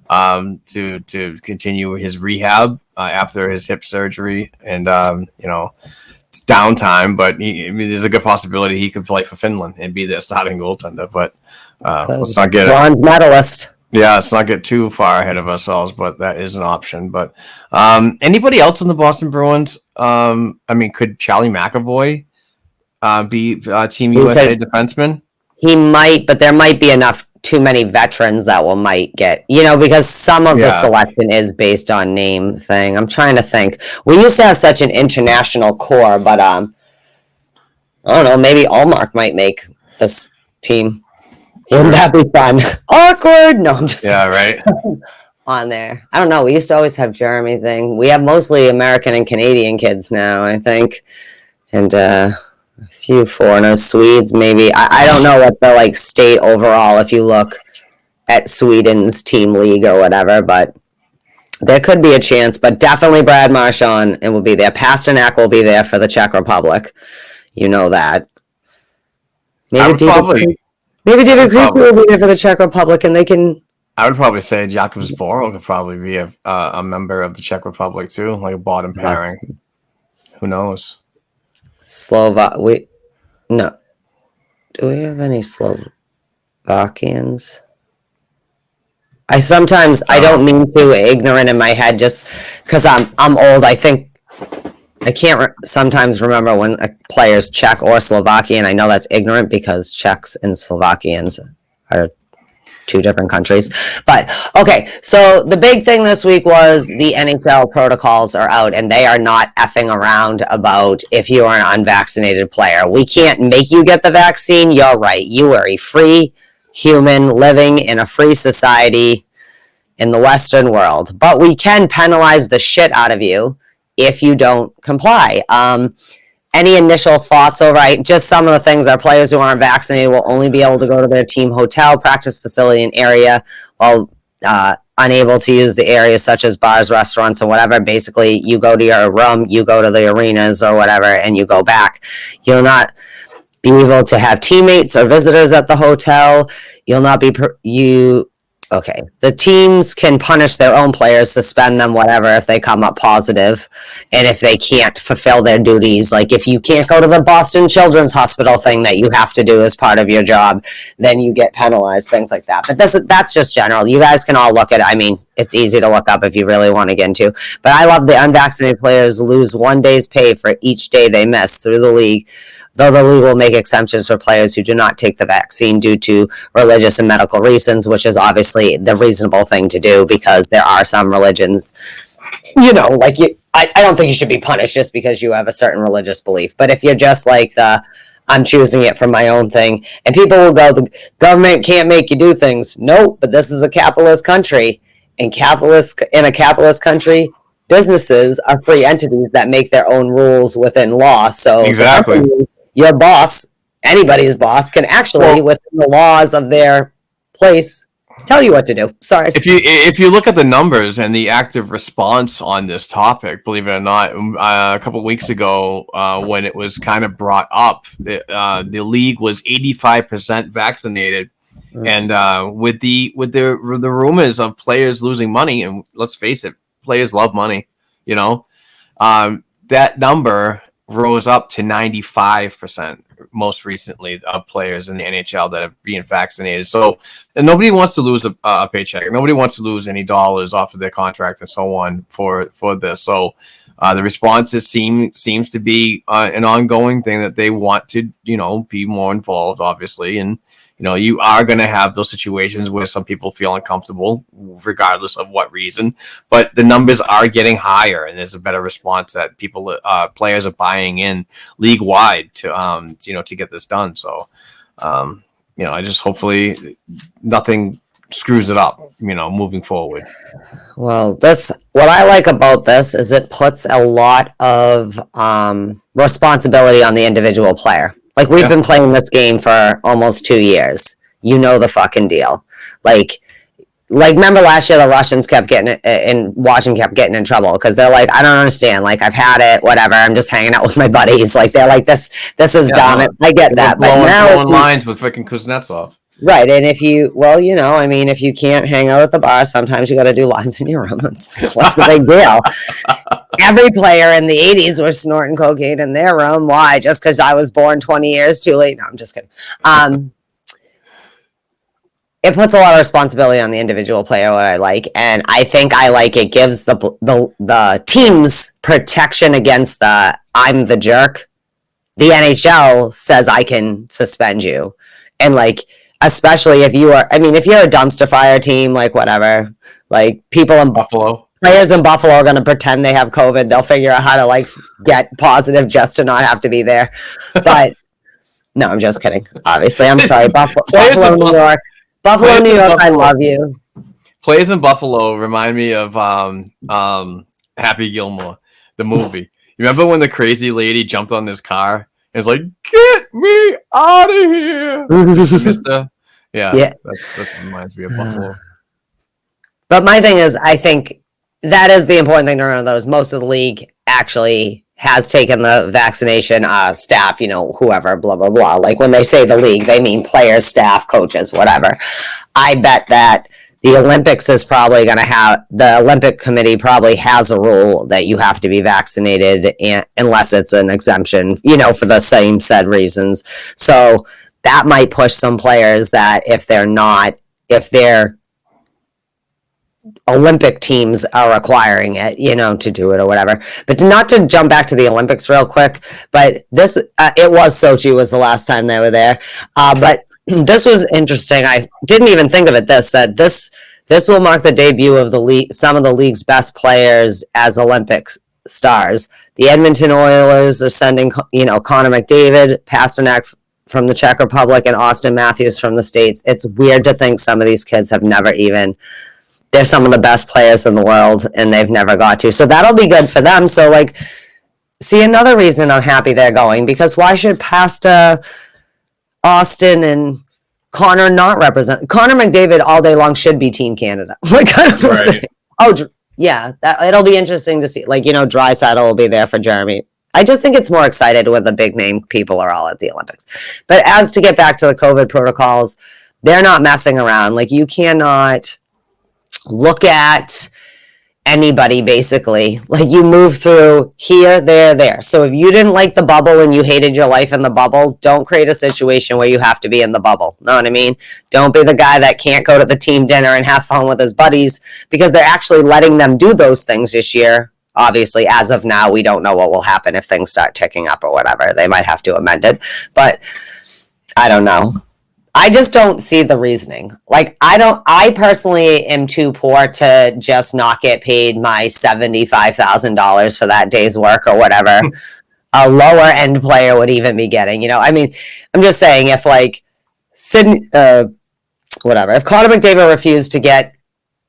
to continue his rehab after his hip surgery and it's downtime, but there's a good possibility he could play for Finland and be their starting goaltender. But let's not get bronze medalist. Yeah, let's not get too far ahead of ourselves, but that is an option. But anybody else in the Boston Bruins? Could Charlie McAvoy be Team USA defenseman? He might, but there might be too many veterans that might get, because some of the selection is based on name thing. I'm trying to think. We used to have such an international core, but I don't know, maybe Allmark might make this team. Wouldn't that be fun? Awkward. No, I'm just right on there. I don't know. We used to always have Jeremy thing. We have mostly American and Canadian kids now, I think, and a few foreigners, Swedes maybe. I don't know what the state overall. If you look at Sweden's team league or whatever, but there could be a chance. But definitely Brad Marchand will be there. Pasternak will be there for the Czech Republic. You know that. Maybe David Krejci will be there for the Czech Republic, and they can. I would probably say Jakub Zboril could probably be a member of the Czech Republic too, like a bottom pairing. Who knows? No. Do we have any Slovakians? I don't mean to ignorant in my head just because I'm old. I think I can't sometimes remember when a player's Czech or Slovakian. I know that's ignorant because Czechs and Slovakians are 2 different countries. But, okay, so the big thing this week was the NHL protocols are out, and they are not effing around about if you are an unvaccinated player. We can't make you get the vaccine. You're right. You are a free human living in a free society in the Western world. But we can penalize the shit out of you if you don't comply. Any initial thoughts over just some of the things our players who aren't vaccinated will only be able to go to their team hotel, practice facility, and area while unable to use the areas such as bars, restaurants, and whatever. Basically, you go to your room, you go to the arenas or whatever, and you go back. You'll not be able to have teammates or visitors at the hotel. You'll not be okay, the teams can punish their own players, suspend them, whatever, if they come up positive, and if they can't fulfill their duties. Like if you can't go to the Boston Children's Hospital thing that you have to do as part of your job, then you get penalized, things like that. But that's just general. You guys can all look at it. I mean, it's easy to look up if you really want to get into. But I love the unvaccinated players lose 1 day's pay for each day they miss through the league, though the league will make exceptions for players who do not take the vaccine due to religious and medical reasons, which is obviously the reasonable thing to do because there are some religions, I don't think you should be punished just because you have a certain religious belief. But if you're just like I'm choosing it for my own thing, and people will go, the government can't make you do things. Nope, but this is a capitalist country, and in a capitalist country, businesses are free entities that make their own rules within law. So Exactly. Your boss, anybody's boss, can actually, within the laws of their place, tell you what to do. Sorry. If you look at the numbers and the active response on this topic, believe it or not, a couple of weeks ago, when it was kind of brought up, the league was 85% vaccinated, and with the rumors of players losing money, and let's face it, players love money, that number rose up to 95% most recently of players in the NHL that are being vaccinated. So, and nobody wants to lose a paycheck. Nobody wants to lose any dollars off of their contract and so on for this. So the response seems to be an ongoing thing that they want to, be more involved, obviously. And, you are going to have those situations where some people feel uncomfortable, regardless of what reason. But the numbers are getting higher, and there's a better response that players are buying in league wide to to get this done. So, I just hopefully nothing screws it up, moving forward. Well, what I like about this is it puts a lot of responsibility on the individual player. Like, we've been playing this game for almost 2 years. You know the fucking deal. Like remember last year the Russians kept getting it, and Washington kept getting in trouble because they're like, I don't understand. Like, I've had it, whatever. I'm just hanging out with my buddies. Like, they're like, this is dumb. I get that. But now blowing lines with freaking Kuznetsov. Right, and if you, if you can't hang out at the bar, sometimes you got to do lines in your room. What's the big deal? Every player in the 80s was snorting cocaine in their room. Why? Just because I was born 20 years too late? No, I'm just kidding. It puts a lot of responsibility on the individual player, what I like, and I think I like it gives the teams protection against the I'm the jerk. The NHL says I can suspend you, and especially if you're a dumpster fire team, whatever, people in Buffalo. Players in Buffalo are going to pretend they have COVID. They'll figure out how to get positive just to not have to be there. But no, I'm just kidding. Obviously, I'm sorry. Buffalo, New York. Buffalo, New York, I love you. Players in Buffalo remind me of Happy Gilmore, the movie. You remember when the crazy lady jumped on this car and was like, "Get me out of here, Mister"? Yeah. That reminds me of Buffalo. But my thing is, I think that is the important thing to remember, though, is most of the league actually has taken the vaccination staff, whoever, blah, blah, blah. When they say the league, they mean players, staff, coaches, whatever. I bet that the Olympics is probably going to have, the Olympic Committee probably has a rule that you have to be vaccinated unless it's an exemption, for the same said reasons. So that might push some players that if their Olympic teams are requiring it, to do it or whatever. But not to jump back to the Olympics real quick, but this, it was Sochi was the last time they were there. But this was interesting. I didn't even think of it this will mark the debut of the league, some of the league's best players as Olympics stars. The Edmonton Oilers are sending, Connor McDavid, Pasternak from the Czech Republic, and Austin Matthews from the States. It's weird to think some of these kids have never even, they're some of the best players in the world and they've never got to. So that'll be good for them. So see, another reason I'm happy they're going, because why should Pasta, Austin, and Connor not represent? Connor McDavid all day long should be Team Canada. Right. Yeah, it'll be interesting to see. Draisaitl will be there for Jeremy. I just think it's more excited when the big name people are all at the Olympics. But as to get back to the COVID protocols, they're not messing around. You cannot look at anybody basically. Like you move through here, there. So if you didn't like the bubble and you hated your life in the bubble, don't create a situation where you have to be in the bubble. Know what I mean? Don't be the guy that can't go to the team dinner and have fun with his buddies, because they're actually letting them do those things this year. Obviously, as of now, we don't know what will happen if things start ticking up or whatever. They might have to amend it, but I don't know. I just don't see the reasoning. Like, I personally am too poor to just not get paid my $75,000 for that day's work or whatever a lower end player would even be getting, I mean, I'm just saying if like Sidney, whatever, if Connor McDavid refused to get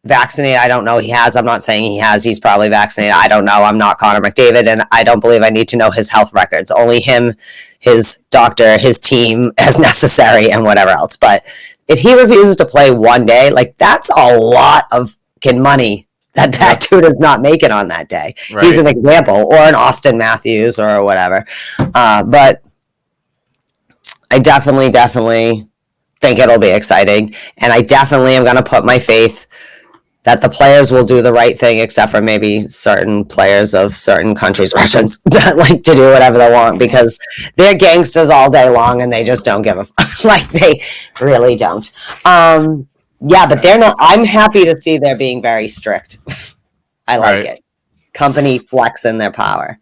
vaccinated, I don't know, he has, I'm not saying he has, he's probably vaccinated, I don't know, I'm not Connor McDavid, and I don't believe I need to know his health records, only him, his doctor, his team as necessary, and whatever else. But if he refuses to play one day, like that's a lot of money that dude is not making on that day. Right. He's an example, or an Austin Matthews or whatever. But I definitely think it'll be exciting, and I definitely am going to put my faith that the players will do the right thing, except for maybe certain players of certain countries, Russians, that like to do whatever they want because they're gangsters all day long and they just don't give a fuck. Like they really don't. Yeah, but they're not. I'm happy to see they're being very strict. I like it. Company flexing their power.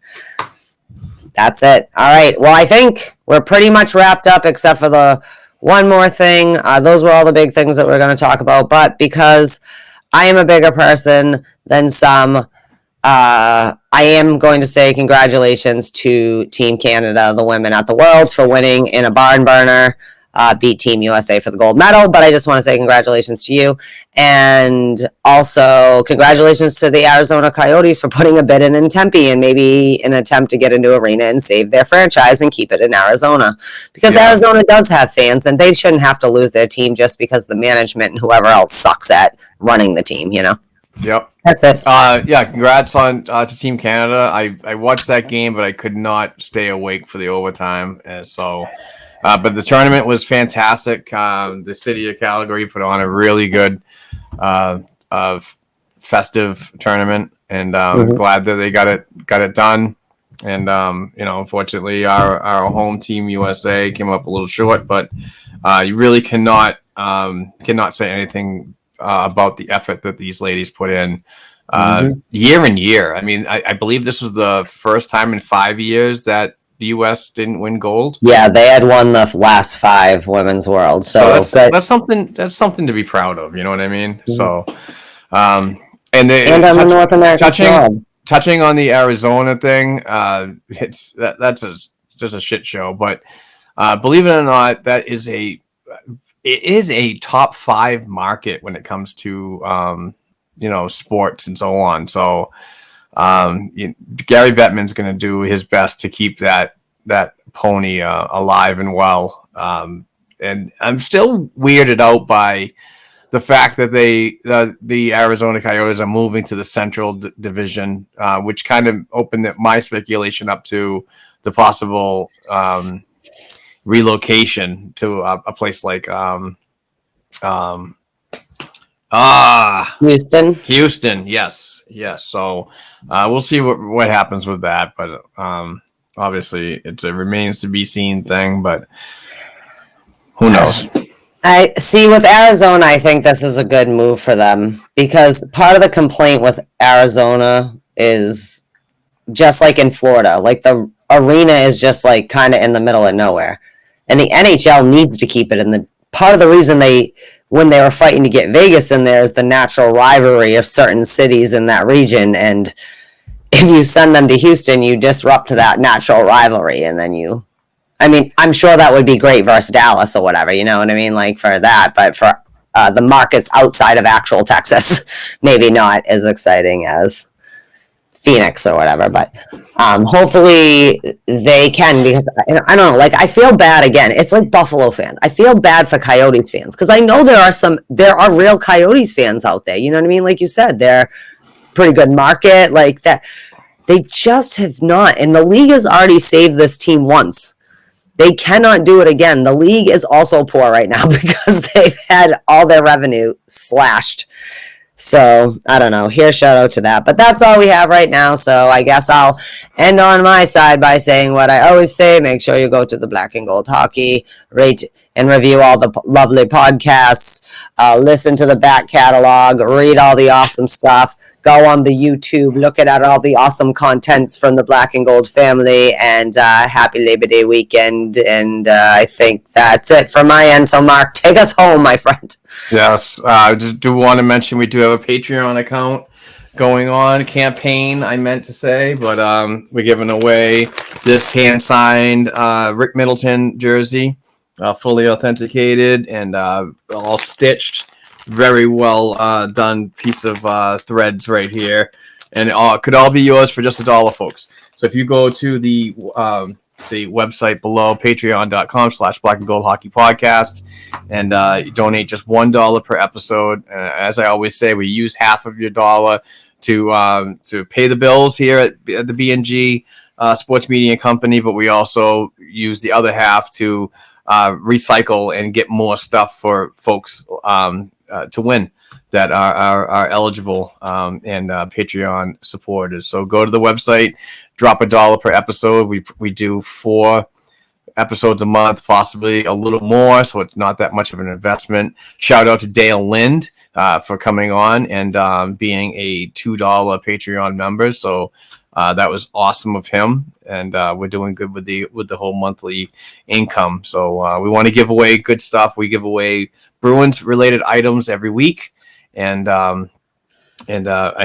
That's it. All right. Well, I think we're pretty much wrapped up except for the one more thing. Those were all the big things that we're going to talk about. But because I am a bigger person than some, I am going to say congratulations to Team Canada, the women at the Worlds, for winning in a barn burner. Beat Team USA for the gold medal, but I just want to say congratulations to you. And also congratulations to the Arizona Coyotes for putting a bid in Tempe and maybe an attempt to get into arena and save their franchise and keep it in Arizona. Because Arizona does have fans and they shouldn't have to lose their team just because the management and whoever else sucks at running the team, Yep. That's it. Congrats on to Team Canada. I watched that game, but I could not stay awake for the overtime. But the tournament was fantastic. The city of Calgary put on a really good festive tournament, and glad that they got it done. And unfortunately, our home team USA came up a little short, but you really cannot say anything about the effort that these ladies put in year and year. I mean, I believe this was the first time in 5 years that the U.S. didn't win gold. Yeah, they had won the last 5 women's worlds. So that's something to be proud of. You know what I mean? Mm-hmm. So, touching on the Arizona thing, that's just a shit show. But believe it or not, it is a top 5 market when it comes to sports and so on. So. Gary Bettman's going to do his best to keep that pony alive and well. And I'm still weirded out by the fact that the Arizona Coyotes are moving to the Central Division, which kind of opened my speculation up to the possible relocation to a place like Houston, yes. So we'll see what happens with that, but obviously it remains to be seen thing. But who knows? I see with Arizona, I think this is a good move for them because part of the complaint with Arizona is just like in Florida, like the arena is just like kind of in the middle of nowhere, and the NHL needs to keep it in the. Part of the reason when they were fighting to get Vegas in there is the natural rivalry of certain cities in that region. And if you send them to Houston, you disrupt that natural rivalry. And then I'm sure that would be great versus Dallas or whatever, you know what I mean? Like for that, but for the markets outside of actual Texas, maybe not as exciting as Phoenix or whatever, but hopefully they can, because I don't know, like I feel bad again. It's like Buffalo fans. I feel bad for Coyotes fans because I know there are real Coyotes fans out there. You know what I mean? Like you said, they're pretty good market like that. They just have not, and the league has already saved this team once. They cannot do it again. The league is also poor right now because they've had all their revenue slashed. So I don't know. Here, shout out to that. But that's all we have right now. So I guess I'll end on my side by saying what I always say. Make sure you go to the Black and Gold Hockey, rate and review all the lovely podcasts, listen to the back catalog, read all the awesome stuff. Go on the YouTube, look at all the awesome contents from the Black and Gold family, and happy Labor Day weekend. And I think that's it from my end. So, Mark, take us home, my friend. Yes, I just do want to mention we do have a Patreon account going on, campaign, I meant to say, but we're giving away this hand-signed Rick Middleton jersey, fully authenticated and all stitched. Very well done piece of threads right here, and it could all be yours for just $1, folks. So if you go to the website below, patreon.com/Black and Gold Hockey Podcast, and you donate just $1 per episode. As I always say, we use half of your dollar to pay the bills here at the B&G Sports Media Company, but we also use the other half to recycle and get more stuff for folks to win that are eligible and Patreon supporters. So go to the website, drop $1 per episode. We do 4 episodes a month, possibly a little more, so it's not that much of an investment. Shout out to Dale Lind for coming on and being a $2 Patreon member. So that was awesome of him, and we're doing good with the whole monthly income. So we want to give away good stuff. We give away Bruins related items every week, and a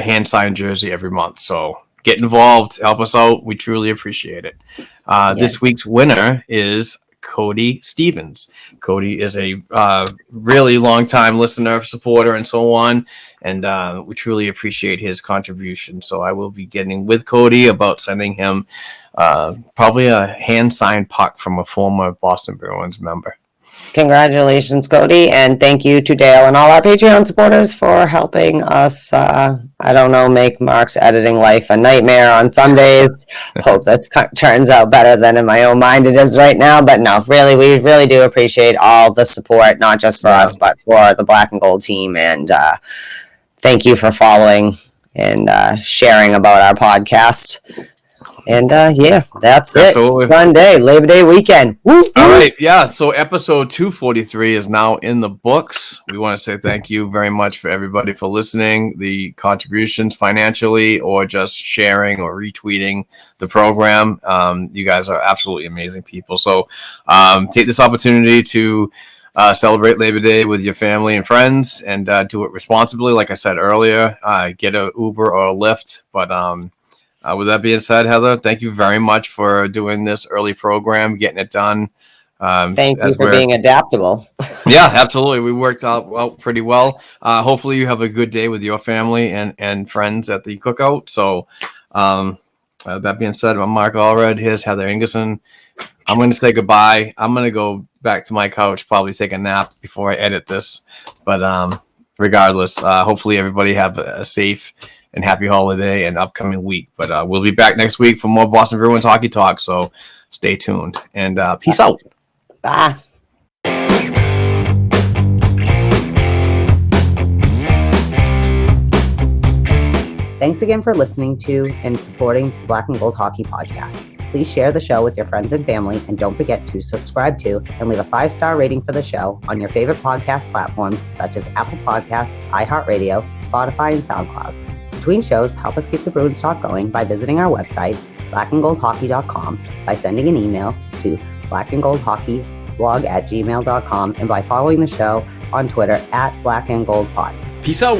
hand signed jersey every month. So get involved, help us out. We truly appreciate it. This week's winner is Cody Stevens. Cody is a really long time listener, supporter, and so on, and we truly appreciate his contribution. So I will be getting with Cody about sending him probably a hand-signed puck from a former Boston Bruins member. Congratulations, Cody, and thank you to Dale and all our Patreon supporters for helping us, make Mark's editing life a nightmare on some days. Hope this turns out better than in my own mind it is right now, but no, really, we really do appreciate all the support, not just for us, but for the Black and Gold team, and thank you for following and sharing about our podcast. And that's Absolutely. It. Sunday, Labor Day weekend. Woo! All right, yeah. So episode 243 is now in the books. We want to say thank you very much for everybody for listening, the contributions financially, or just sharing or retweeting the program. You guys are absolutely amazing people. So take this opportunity to celebrate Labor Day with your family and friends, and do it responsibly. Like I said earlier, get an Uber or a Lyft, but with that being said, Heather, thank you very much for doing this early program, getting it done. Thank you for being adaptable. Yeah, absolutely. We worked out pretty well. Hopefully you have a good day with your family and friends at the cookout. So that being said, I'm Mark Allred. Here's Heather Ingerson. I'm going to say goodbye. I'm going to go back to my couch, probably take a nap before I edit this. But regardless, hopefully everybody have a safe and happy holiday and upcoming week. But we'll be back next week for more Boston Bruins hockey talk. So stay tuned and peace out. Bye. Thanks again for listening to and supporting Black and Gold Hockey Podcast. Please share the show with your friends and family, and don't forget to subscribe to and leave a 5-star rating for the show on your favorite podcast platforms such as Apple Podcasts, iHeartRadio, Spotify, and SoundCloud. Between shows, help us keep the Bruins talk going by visiting our website, blackandgoldhockey.com, by sending an email to blackandgoldhockeyblog@gmail.com, and by following the show on Twitter @blackandgoldpod. Peace out.